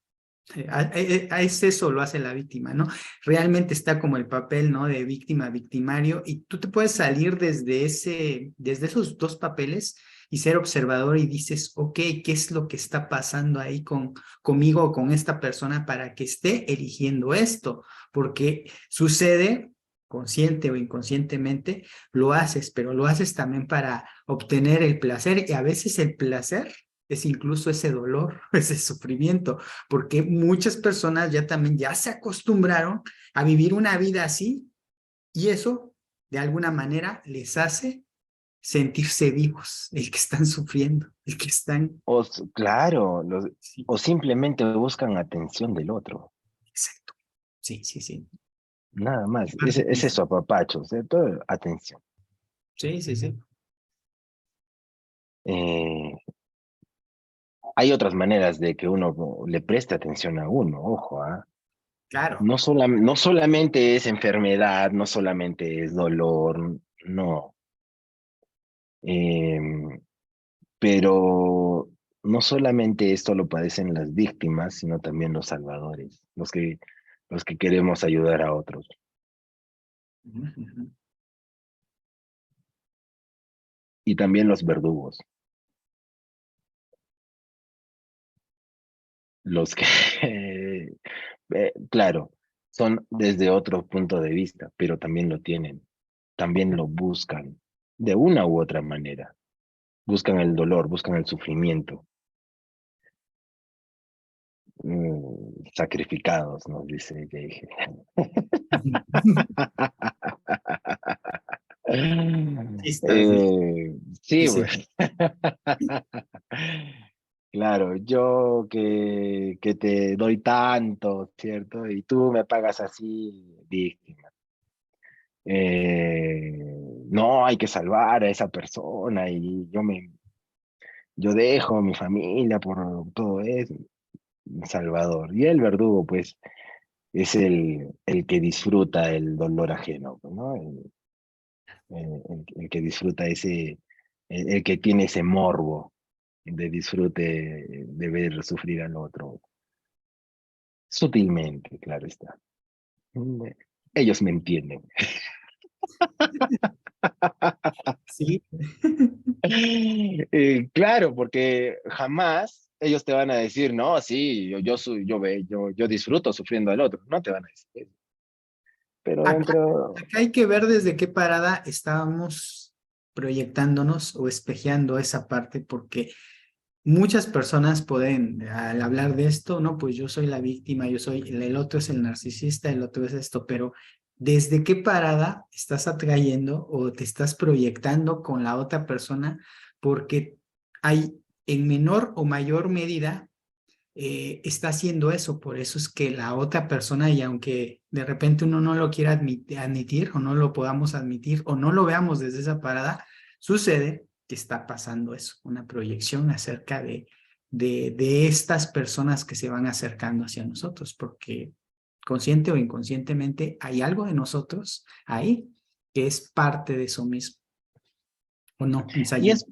Es eso lo hace la víctima, ¿no? Realmente está como el papel, ¿no? De víctima, victimario, y tú te puedes salir desde esos dos papeles y ser observador y dices, ok, ¿qué es lo que está pasando ahí conmigo o con esta persona para que esté eligiendo esto? Porque sucede, consciente o inconscientemente, lo haces, pero lo haces también para obtener el placer y a veces el placer es incluso ese dolor, ese sufrimiento porque muchas personas ya también ya se acostumbraron a vivir una vida así y eso de alguna manera les hace sentirse vivos, el que están sufriendo, el que están... Claro, Sí, o simplemente buscan atención del otro. exacto. Sí, sí, sí. Nada más. Parte Es triste. eso, apapacho. O sea, todo atención. Sí, sí, sí. Eh, Hay otras maneras de que uno le preste atención a uno, ojo, ¿ah? Claro. No solamente es enfermedad, no solamente es dolor, no. Em, pero no solamente esto lo padecen las víctimas, sino también los salvadores, los que queremos ayudar a otros. Ujú, ujú. Y también los verdugos, los que, claro, son desde otro punto de vista, pero también lo tienen, también lo buscan, de una u otra manera. Buscan el dolor, buscan el sufrimiento, sacrificados, nos dice Yeige. Chistas, ¿eh? Sí, Sí, sí. pues. Claro, yo que te doy tanto, ¿cierto? Y tú me pagas así, víctima. No, hay que salvar a esa persona y yo dejo mi familia por todo eso. Salvador. Y el verdugo, pues, es el que disfruta el dolor ajeno, ¿no? El que disfruta el que tiene ese morbo de disfrute de ver sufrir al otro. Sutilmente, claro está. Mm, Ellos me entienden. Sí. Claro, porque jamás ellos te van a decir, no, sí, yo disfruto sufriendo al otro. No te van a decir eso. pero Acá, dentro... acá hay que ver desde qué parada estábamos proyectándonos o espejeando esa parte, porque muchas personas pueden, al hablar de esto, no, pues yo soy la víctima, yo soy, el otro es el narcisista, el otro es esto, pero ¿desde qué parada estás atrayendo o te estás proyectando con la otra persona? Porque hay en menor o mayor medida está haciendo eso, por eso es que la otra persona, y aunque de repente uno no lo quiera admitir o no lo podamos admitir o no lo veamos desde esa parada, sucede que está pasando eso, una proyección acerca de estas personas que se van acercando hacia nosotros, porque consciente o inconscientemente hay algo de nosotros ahí que es parte de eso mismo, ¿o no? Y Misayen. es,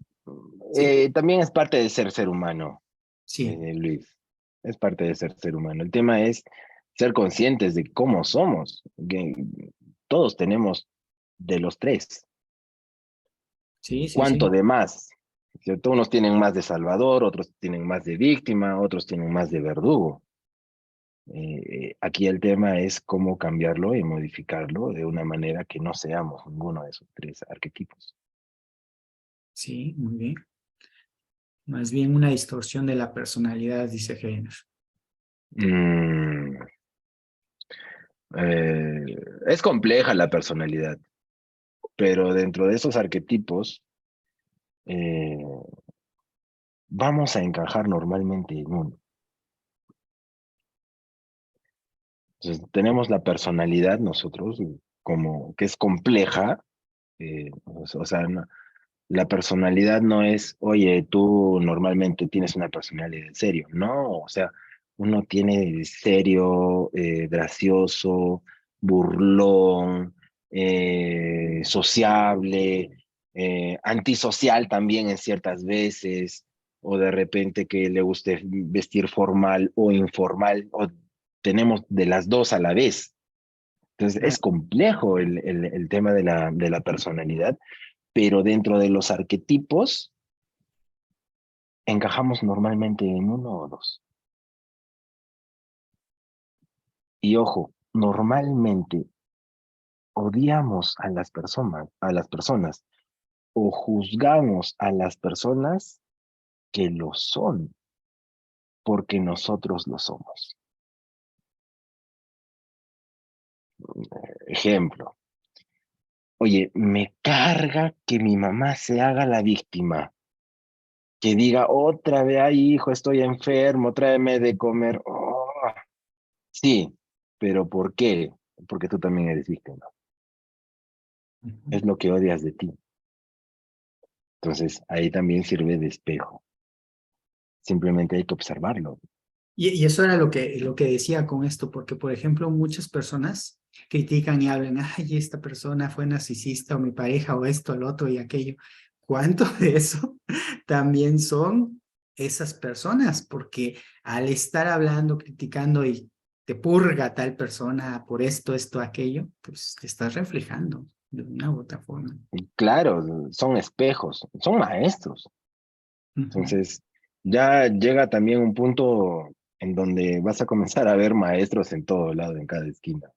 Sí, también es parte de ser humano, sí, Luis. Es parte de ser humano. El tema es ser conscientes de cómo somos. Que todos tenemos de los tres. sí, sí, ¿Cuánto sí. de más? ¿Cierto? Unos tienen más de salvador, otros tienen más de víctima, otros tienen más de verdugo. Aquí el tema es cómo cambiarlo y modificarlo de una manera que no seamos ninguno de esos tres arquetipos. Sí, muy bien. Más bien una distorsión de la personalidad, dice Heiner. Mm, eh, es compleja la personalidad, pero dentro de esos arquetipos eh, vamos a encajar normalmente en uno. Entonces, tenemos la personalidad nosotros como que es compleja, o sea, la personalidad no es, oye, tú normalmente tienes una personalidad en serio, no, o sea, uno tiene serio, gracioso, burlón, sociable, antisocial también en ciertas veces, o de repente que le guste vestir formal o informal, o tenemos de las dos a la vez. Entonces, es Claro. complejo el tema de la personalidad, pero dentro de los arquetipos encajamos normalmente en uno o dos. Y ojo, normalmente odiamos a las personas o juzgamos a las personas que lo son porque nosotros lo somos. Ejemplo, oye, me carga que mi mamá se haga la víctima, que diga otra vez, ay hijo, estoy enfermo, tráeme de comer. Oh, sí, pero ¿por qué? Porque tú también eres víctima. Ujú. Es lo que odias de ti. Entonces, ahí también sirve de espejo. Simplemente hay que observarlo. Y eso era lo que decía con esto, porque, por ejemplo, muchas personas critican y hablan, ay, esta persona fue narcisista o mi pareja o esto, el otro y aquello. ¿Cuánto de eso también son esas personas? Porque al estar hablando, criticando y te purga tal persona por esto, esto, aquello, pues te estás reflejando de una u otra forma. Y claro, son espejos, son maestros. Ujú, Entonces, ya llega también un punto en donde vas a comenzar a ver maestros en todo lado, en cada esquina,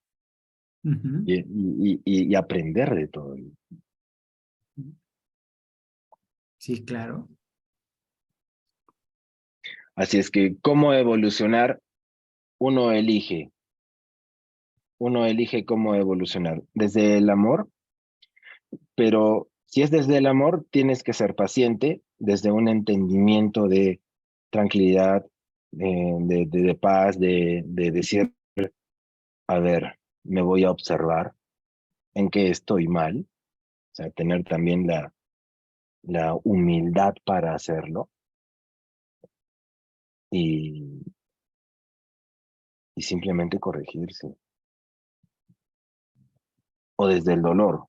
ujú. y aprender de todo. Sí, claro. Así es que, ¿cómo evolucionar? Uno elige, uno elige cómo evolucionar. Desde el amor, pero si es desde el amor, tienes que ser paciente, desde un entendimiento de tranquilidad, de paz, de decir, a ver, me voy a observar en qué estoy mal, o sea, tener también la humildad para hacerlo y, y simplemente corregirse. O desde el dolor,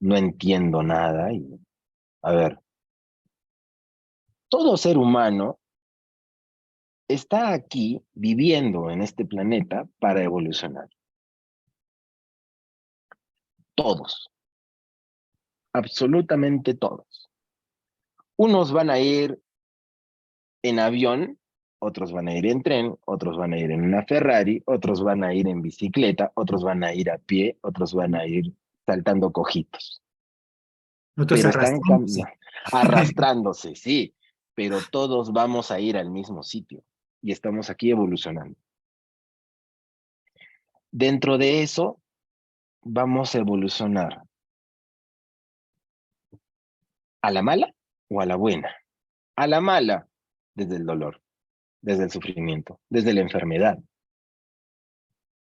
no entiendo nada y, a ver, todo ser humano está aquí viviendo en este planeta para evolucionar. Todos, absolutamente todos. Unos van a ir en avión, otros van a ir en tren, otros van a ir en una Ferrari, otros van a ir en bicicleta, otros van a ir a pie, otros van a ir saltando cojitos. Otros Pero están arrastrándose. arrastrándose, sí, pero todos vamos a ir al mismo sitio y estamos aquí evolucionando. Dentro de eso, vamos a evolucionar a la mala o a la buena. A la mala, desde el dolor, desde el sufrimiento, desde la enfermedad,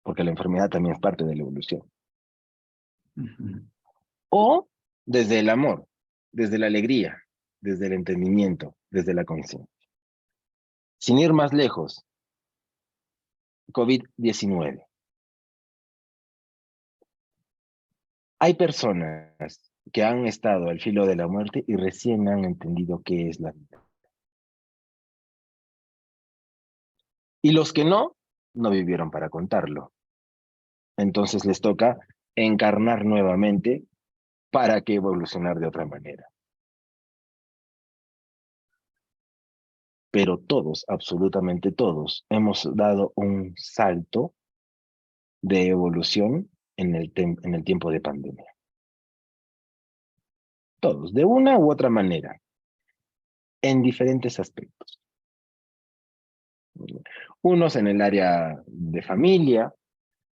porque la enfermedad también es parte de la evolución. O desde el amor, desde la alegría, desde el entendimiento, desde la conciencia. Sin ir más lejos, COVID-19. Hay personas que han estado al filo de la muerte y recién han entendido qué es la vida. Y los que no vivieron para contarlo. Entonces les toca encarnar nuevamente para que evolucionar de otra manera. Pero todos, absolutamente todos, hemos dado un salto de evolución en el tiempo de pandemia. Todos, de una u otra manera, en diferentes aspectos. Unos en el área de familia,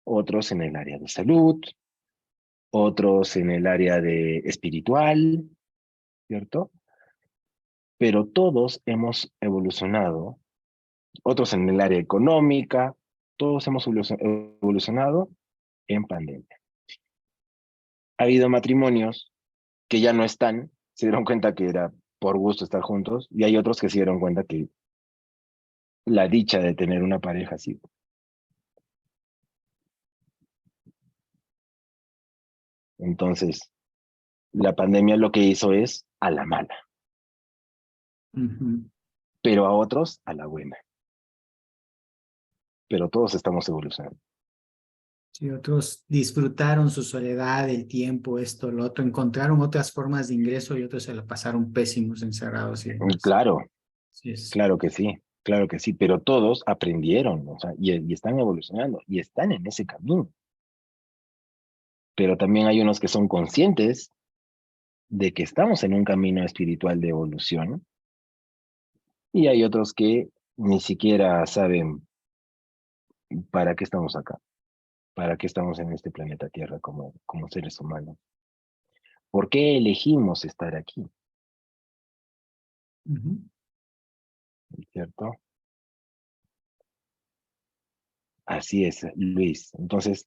otros en el área de salud, otros en el área de espiritual, ¿cierto? Pero todos hemos evolucionado, otros en el área económica, todos hemos evolucionado en pandemia. Ha habido matrimonios que ya no están, se dieron cuenta que era por gusto estar juntos, y hay otros que se dieron cuenta que la dicha de tener una pareja así. Entonces, la pandemia lo que hizo es a la mala, pero a otros a la buena. Pero todos estamos evolucionando. Sí, otros disfrutaron su soledad, el tiempo, esto, lo otro, encontraron otras formas de ingreso y otros se la pasaron pésimos, encerrados y demás. Claro, Sí, es. claro que sí, pero todos aprendieron, o sea, y están evolucionando, y están en ese camino. Pero también hay unos que son conscientes de que estamos en un camino espiritual de evolución, y hay otros que ni siquiera saben para qué estamos acá, para qué estamos en este planeta Tierra como seres humanos. ¿Por qué elegimos estar aquí? ¿Cierto? Así es, Luis. Entonces,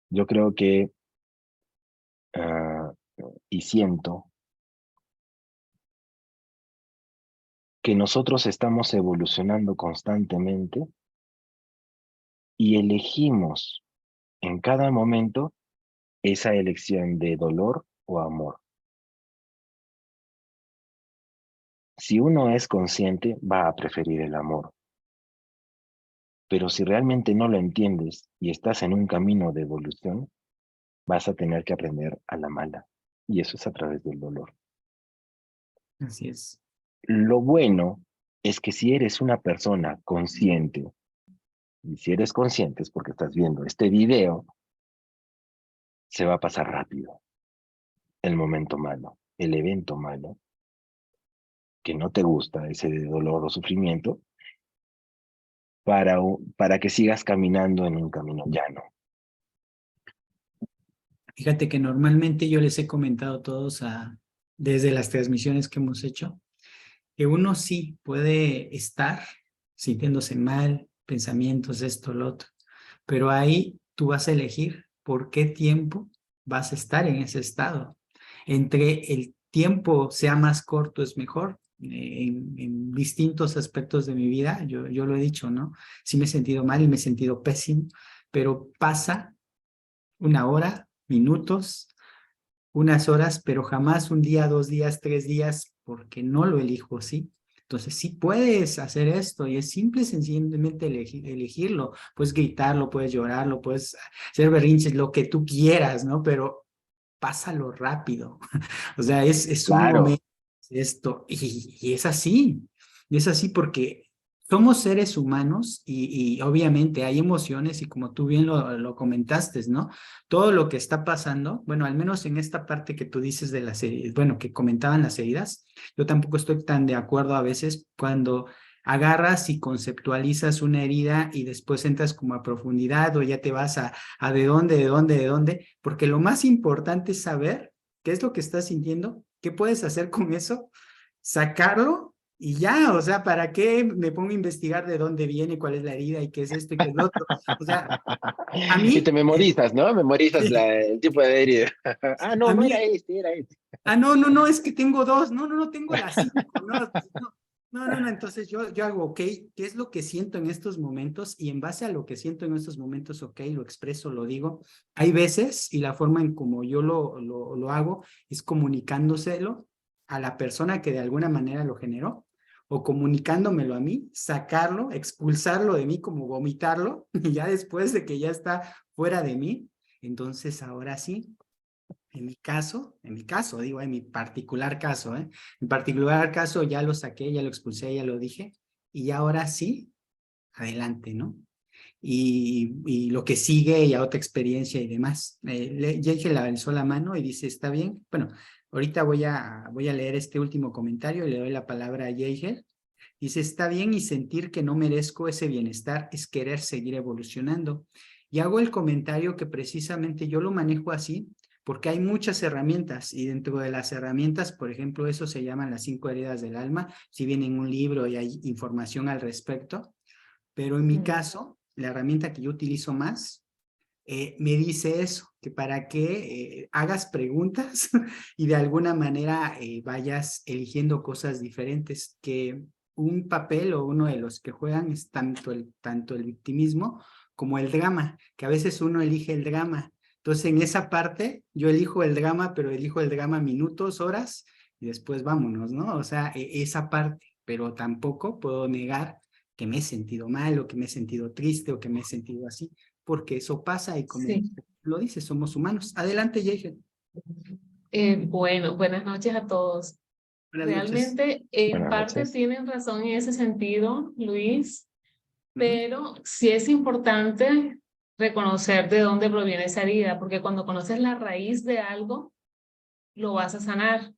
yo creo que, ah, y siento que nosotros estamos evolucionando constantemente y elegimos en cada momento esa elección de dolor o amor. Si uno es consciente, va a preferir el amor. Pero si realmente no lo entiendes y estás en un camino de evolución, vas a tener que aprender a la mala. Y eso es a través del dolor. Así es. Lo bueno es que si eres una persona consciente, y si eres consciente es porque estás viendo este video, se va a pasar rápido el momento malo, el evento malo, que no te gusta, ese dolor o sufrimiento, para que sigas caminando en un camino llano. Fíjate que normalmente yo les he comentado a todos desde las transmisiones que hemos hecho, que uno sí puede estar sintiéndose mal, pensamientos, esto, lo otro, pero ahí tú vas a elegir por qué tiempo vas a estar en ese estado. Entre el tiempo sea más corto es mejor. En distintos aspectos de mi vida, yo lo he dicho, ¿no? Sí me he sentido mal y me he sentido pésimo, pero pasa una hora, minutos, unas horas, pero jamás un día, 2 días, 3 días, porque no lo elijo, ¿sí? Entonces, sí puedes hacer esto y es simple y sencillamente elegirlo. Puedes gritarlo, puedes llorarlo, puedes hacer berrinches, lo que tú quieras, ¿no? Pero pásalo rápido. O sea, es un Claro, momento esto y es así. Y es así porque somos seres humanos y obviamente hay emociones y como tú bien lo comentaste, ¿no? Todo lo que está pasando, bueno, al menos en esta parte que tú dices de las heridas, bueno, que comentaban las heridas, yo tampoco estoy tan de acuerdo a veces cuando agarras y conceptualizas una herida y después entras como a profundidad o ya te vas a de dónde, porque lo más importante es saber qué es lo que estás sintiendo, qué puedes hacer con eso, sacarlo y ya, o sea, ¿para qué me pongo a investigar de dónde viene, cuál es la herida y qué es esto y qué es lo otro? O sea, a Y te mí, memorizas, ¿no? Memorizas sí, el tipo de herida. Ah, no, a no era mí, este, era este. no, es que tengo dos, no, tengo las cinco, no, entonces yo hago, ok, ¿qué es lo que siento en estos momentos? Y en base a lo que siento en estos momentos, ok, lo expreso, lo digo. Hay veces, y la forma en como yo lo hago, es comunicándoselo a la persona que de alguna manera lo generó, o comunicándomelo a mí, sacarlo, expulsarlo de mí, como vomitarlo, y ya después de que ya está fuera de mí, entonces ahora sí, en mi caso, digo, en mi particular caso, ¿eh? En mi particular caso ya lo saqué, ya lo expulsé, ya lo dije, y ahora sí, adelante, ¿no? Y lo que sigue y a otra experiencia y demás. Yeige le alzó la mano y dice, está bien. Bueno, ahorita voy a leer este último comentario y le doy la palabra a Yeige. Dice, está bien y sentir que no merezco ese bienestar es querer seguir evolucionando. Y hago el comentario que precisamente yo lo manejo así porque hay muchas herramientas y dentro de las herramientas, por ejemplo, eso se llaman las 5 heridas del alma, si viene en un libro y hay información al respecto, pero en mi caso, la herramienta que yo utilizo más me dice eso, que para que hagas preguntas y de alguna manera vayas eligiendo cosas diferentes, que un papel o uno de los que juegan es tanto el victimismo como el drama, que a veces uno elige el drama. Entonces en esa parte yo elijo el drama, pero elijo el drama minutos, horas y después vámonos, ¿no? O sea, esa parte, pero tampoco puedo negar que me he sentido mal o que me he sentido triste o que me he sentido así porque eso pasa y como Sí. lo dice, somos humanos. Adelante, Yeige. Bueno, buenas noches a todos. Buenas noches. Realmente, en Buenas parte noches. tienen razón en ese sentido, Luis, Ujú. pero sí es importante reconocer de dónde proviene esa herida, porque cuando conoces la raíz de algo, lo vas a sanar.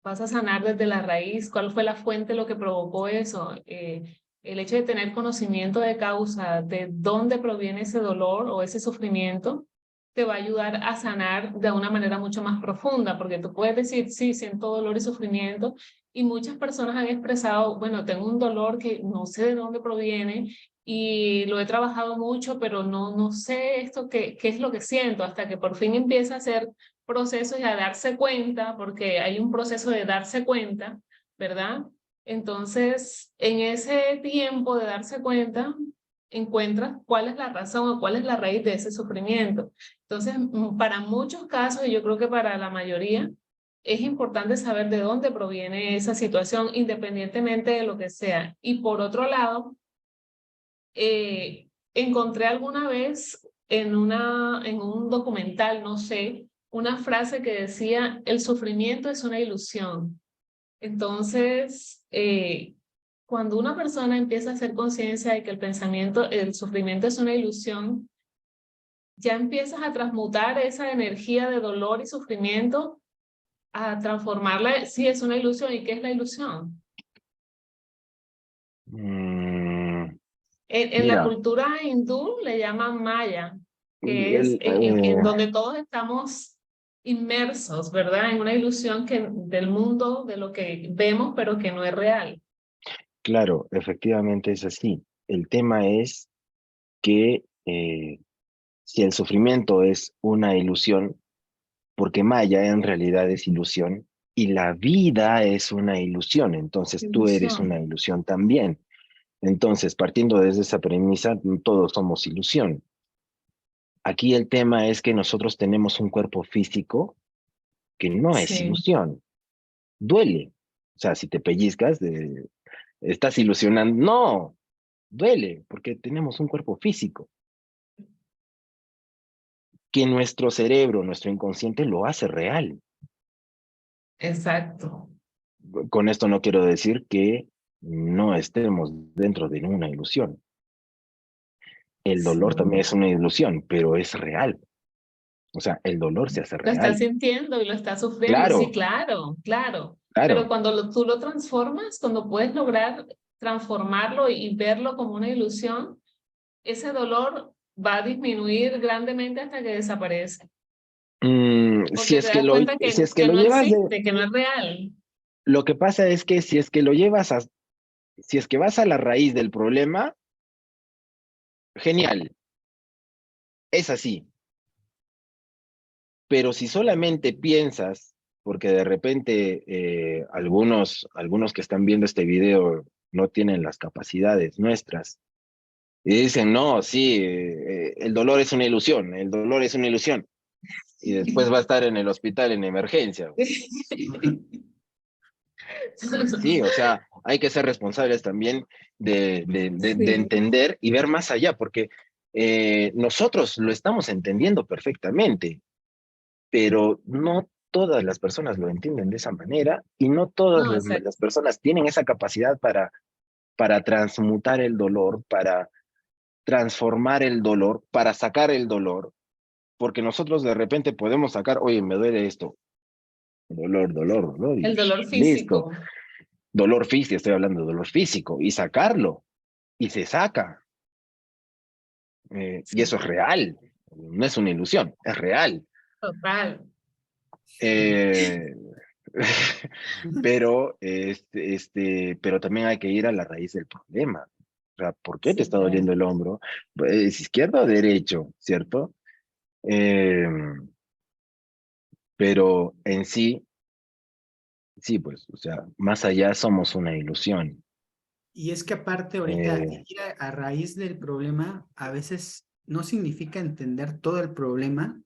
Vas a sanar desde la raíz, cuál fue la fuente, lo que provocó eso. El hecho de tener conocimiento de causa, de dónde proviene ese dolor o ese sufrimiento, te va a ayudar a sanar de una manera mucho más profunda, porque tú puedes decir, sí, siento dolor y sufrimiento, y muchas personas han expresado, bueno, tengo un dolor que no sé de dónde proviene y lo he trabajado mucho, pero no sé esto, qué es lo que siento, hasta que por fin empieza a ser proceso y a darse cuenta, porque hay un proceso de darse cuenta, ¿verdad? Entonces, en ese tiempo de darse cuenta, encuentras cuál es la razón o cuál es la raíz de ese sufrimiento. Entonces, para muchos casos, y yo creo que para la mayoría, es importante saber de dónde proviene esa situación, independientemente de lo que sea. Y por otro lado, encontré alguna vez en un documental, no sé, una frase que decía, el sufrimiento es una ilusión. Entonces, cuando una persona empieza a hacer conciencia de que el sufrimiento es una ilusión, ya empiezas a transmutar esa energía de dolor y sufrimiento, a transformarla, sí, es una ilusión. ¿Y qué es la ilusión? Mm, En la mira, cultura hindú le llaman Maya, que es el, en donde todos estamos inmersos, ¿verdad? En una ilusión del mundo, de lo que vemos, pero que no es real. claro, efectivamente es así. El tema es que si el sufrimiento es una ilusión, porque Maya en realidad es ilusión y la vida es una ilusión, entonces tú eres una Ilusión. ilusión también. Entonces, partiendo desde esa premisa, todos somos ilusión. Aquí el tema es que nosotros tenemos un cuerpo físico que no es Sí, ilusión, duele. O sea, si te pellizcas, estás ilusionando. No, duele, porque tenemos un cuerpo físico que nuestro cerebro, nuestro inconsciente lo hace real. exacto. Con esto no quiero decir que no estemos dentro de una ilusión. El dolor también Sí. es una ilusión, pero es real. O sea, el dolor se hace Lo estás real. sintiendo y lo estás sufriendo, sí, Claro, claro, claro. Pero claro. cuando tú lo transformas, cuando puedes lograr transformarlo y verlo como una ilusión, ese dolor va a disminuir grandemente hasta que desaparece, Si porque es te que das lo, cuenta si es que que lo no llevas de, existe, que no es real. lo que pasa es que si es que lo llevas a, si es que vas a la raíz del problema, genial, es así. Pero si solamente piensas, porque de repente algunos que están viendo este video no tienen las capacidades nuestras, y dicen, no, sí, el dolor es una ilusión, el dolor es una ilusión, y después va a estar en el hospital en emergencia. Sí, o sea, hay que ser responsables también de Sí. entender y ver más allá, porque nosotros lo estamos entendiendo perfectamente, pero no todas las personas lo entienden de esa manera y no todas No, exacto. las personas tienen esa capacidad para transmutar el dolor, para transformar el dolor, para sacar el dolor, porque nosotros de repente podemos sacar, oye, me duele esto, dolor, y El dolor listo. físico. Dolor físico, estoy hablando de dolor físico, y sacarlo, y se saca. Y Sí, eso es real, no es una ilusión, es real. total. Eh, pero, pero también hay que ir a la raíz del problema. O sea, ¿por qué te Sí, está claro. doliendo el hombro? ¿Es izquierdo o derecho? ¿Cierto? Eh, pero en sí, sí, pues, o sea, más allá somos una ilusión. Y es que aparte ahorita Eh, ir a raíz del problema a veces no significa entender todo el problema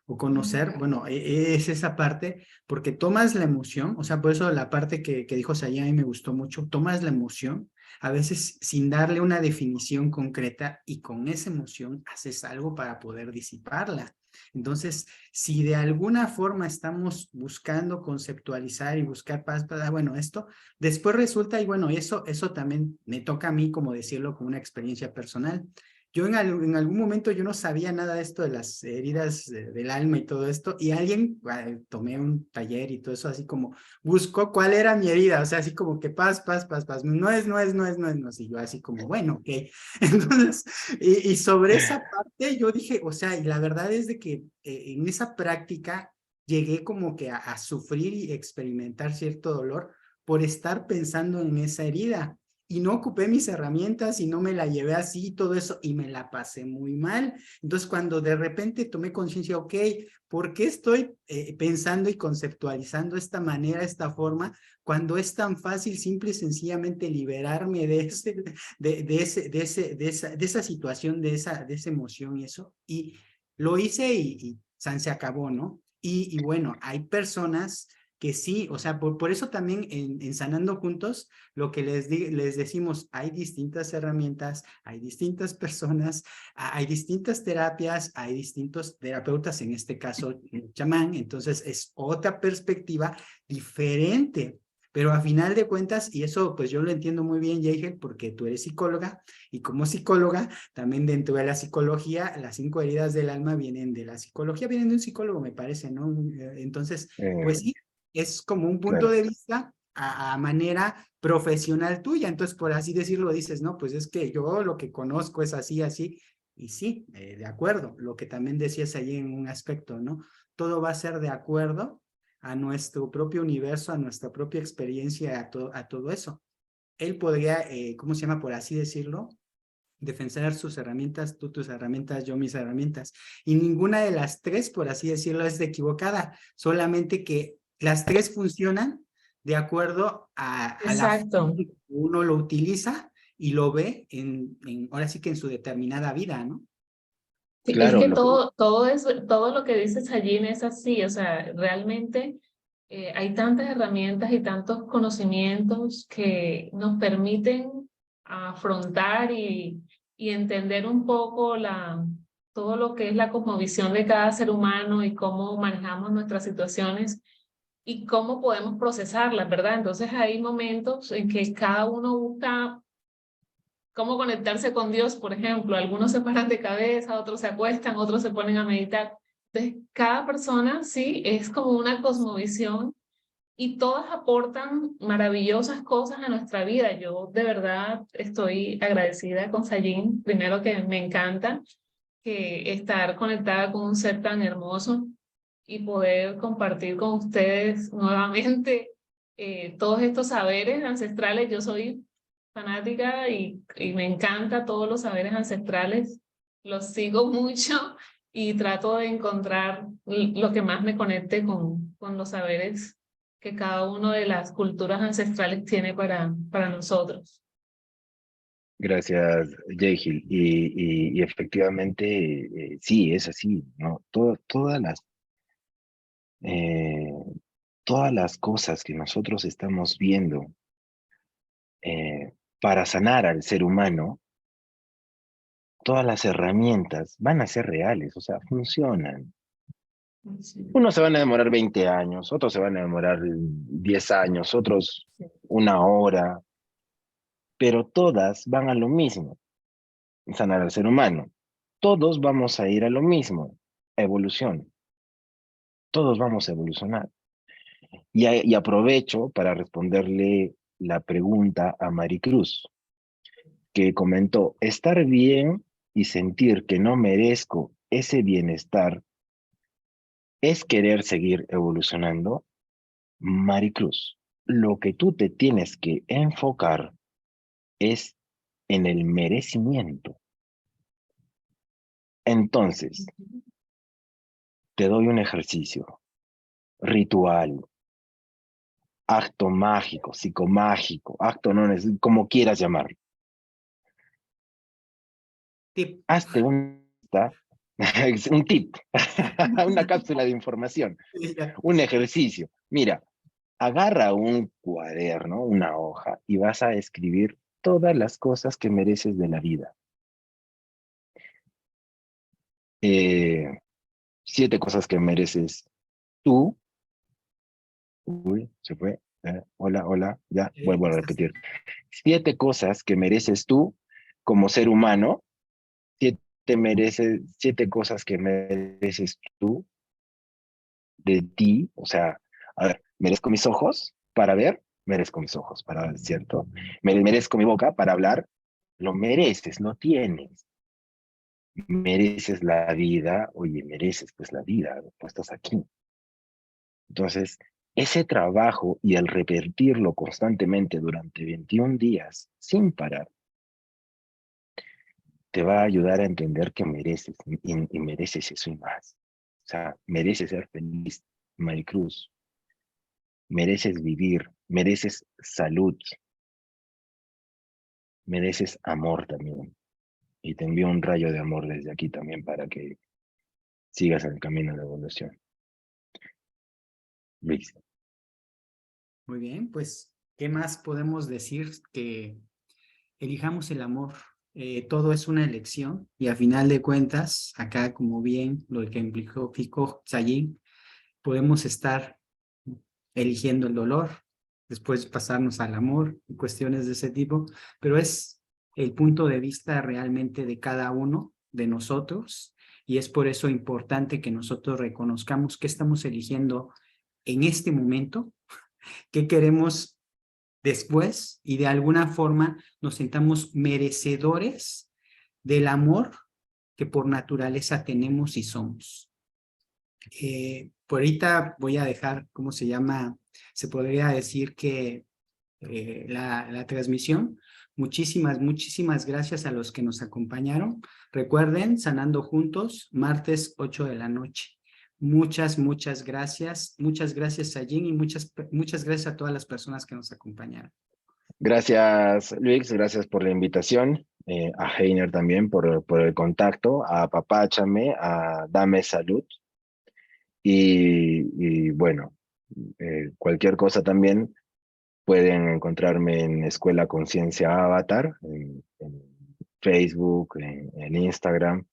o conocer, bueno, es esa parte, porque tomas la emoción, o sea, por eso la parte que dijo Sayá a mí me gustó mucho, tomas la emoción, a veces sin darle una definición concreta y con esa emoción haces algo para poder disiparla. Entonces, si de alguna forma estamos buscando conceptualizar y buscar paz, bueno, esto, después resulta, y bueno, eso también me toca a mí, como decirlo, con una experiencia personal. Yo en algún momento yo no sabía nada de esto de las heridas del alma y todo esto, y alguien, tomé un taller y todo eso, así como buscó cuál era mi herida, o sea, así como que paz, no es, y yo así como, bueno, ok. Entonces, y sobre esa parte yo dije, o sea, y la verdad es de que en esa práctica llegué como que a sufrir y experimentar cierto dolor por estar pensando en esa herida y no ocupé mis herramientas y no me la llevé así y todo eso y me la pasé muy mal. Entonces cuando de repente tomé conciencia, ok, ¿por qué estoy pensando y conceptualizando esta manera, esta forma, cuando es tan fácil simple y sencillamente liberarme de esa situación, de esa emoción y eso? Y lo hice y se acabó, ¿no? Y bueno, hay personas que sí, o sea, por eso también en Sanando Juntos, lo que les decimos, hay distintas herramientas, hay distintas personas, hay distintas terapias, hay distintos terapeutas, en este caso, chamán, entonces es otra perspectiva diferente. Pero a final de cuentas, y eso pues yo lo entiendo muy bien, Yeigel, porque tú eres psicóloga, y como psicóloga, también dentro de la psicología, las 5 heridas del alma vienen de la psicología, vienen de un psicólogo, me parece, ¿no? Entonces, pues eh, sí, es como un punto claro. de vista a manera profesional tuya. Entonces, por así decirlo, dices, no, pues es que yo lo que conozco es así, así. Y sí, de acuerdo. Lo que también decías allí en un aspecto, ¿no? Todo va a ser de acuerdo a nuestro propio universo, a nuestra propia experiencia, a todo eso. Él podría, ¿cómo se llama? Por así decirlo, defender sus herramientas, tú tus herramientas, yo mis herramientas. Y ninguna de las tres, por así decirlo, es de equivocada. Solamente que las tres funcionan de acuerdo a la forma Exacto. que uno lo utiliza y lo ve ahora sí que en su determinada vida, ¿no? Sí, es Claro, que todo lo que dices allí es así, o sea, realmente hay tantas herramientas y tantos conocimientos que nos permiten afrontar y entender un poco todo lo que es la cosmovisión de cada ser humano y cómo manejamos nuestras situaciones y cómo podemos procesarlas, ¿verdad? Entonces hay momentos en que cada uno busca cómo conectarse con Dios, por ejemplo. Algunos se paran de cabeza, otros se acuestan, otros se ponen a meditar. Entonces, cada persona, sí, es como una cosmovisión y todas aportan maravillosas cosas a nuestra vida. Yo de verdad estoy agradecida con Sayin. Primero que me encanta que estar conectada con un ser tan hermoso y poder compartir con ustedes nuevamente todos estos saberes ancestrales. Yo soy fanática y me encanta todos los saberes ancestrales. Los sigo mucho y trato de encontrar lo que más me conecte con los saberes que cada una de las culturas ancestrales tiene para nosotros. Gracias, Yehiel. Y efectivamente, sí, es así, ¿no? Eh, todas las cosas que nosotros estamos viendo para sanar al ser humano, todas las herramientas van a ser reales, o sea, funcionan. Sí, Unos se van a demorar 20 años, otros se van a demorar 10 años, otros sí. 1 hora, pero todas van a lo mismo, sanar al ser humano. Todos vamos a ir a lo mismo, evolución. Todos vamos a evolucionar. Y aprovecho para responderle la pregunta a Maricruz, que comentó, estar bien y sentir que no merezco ese bienestar es querer seguir evolucionando. Maricruz, lo que tú te tienes que enfocar es en el merecimiento. Entonces, te doy un ejercicio, ritual, acto mágico, psicomágico, acto no es como quieras llamarlo. Tip. Hazte un tip, una cápsula de información, un ejercicio. Mira, agarra un cuaderno, una hoja, y vas a escribir todas las cosas que mereces de la vida. 7 cosas que mereces tú. Uy, se fue. Hola, hola, ya, vuelvo a repetir. 7 cosas que mereces tú como ser humano. 7 cosas que mereces tú de ti. O sea, a ver, merezco mis ojos para ver, merezco mis ojos para ver, ¿cierto? Merezco mi boca para hablar, lo mereces, lo tienes. Mereces la vida, oye, mereces pues la vida, pues estás aquí. Entonces, ese trabajo y el repetirlo constantemente durante 21 días sin parar, te va a ayudar a entender que mereces y mereces eso y más. O sea, mereces ser feliz, Maricruz. Mereces vivir, mereces salud, mereces amor también. Y te envío un rayo de amor desde aquí también para que sigas en el camino de la evolución. Listo. Muy bien, pues, ¿qué más podemos decir que elijamos el amor? Todo es una elección y a final de cuentas, acá como bien lo que implicó Sayin, podemos estar eligiendo el dolor, después pasarnos al amor y cuestiones de ese tipo, pero es el punto de vista realmente de cada uno de nosotros y es por eso importante que nosotros reconozcamos qué estamos eligiendo en este momento, qué queremos después y de alguna forma nos sintamos merecedores del amor que por naturaleza tenemos y somos. Por ahorita voy a dejar, ¿cómo se llama? Se podría decir que la transmisión. Muchísimas gracias a los que nos acompañaron. Recuerden, Sanando Juntos, martes 8 de la noche. Muchas gracias. Muchas gracias a Jin y muchas gracias a todas las personas que nos acompañaron. Gracias, Luis, gracias por la invitación. A Heiner también por el contacto, a Papáchame, a Dame Salud. Y bueno, cualquier cosa también pueden encontrarme en Escuela Conciencia Avatar, en Facebook, en Instagram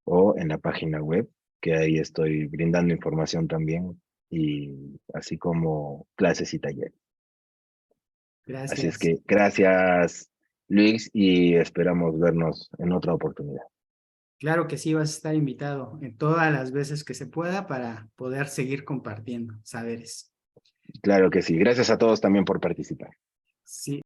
o en la página web, que ahí estoy brindando información también y así como clases y talleres. Así es Gracias. que gracias, Luis, y esperamos vernos en otra oportunidad. Claro que sí, vas a estar invitado en todas las veces que se pueda para poder seguir compartiendo saberes. Claro que sí. Gracias a todos también por participar. Sí.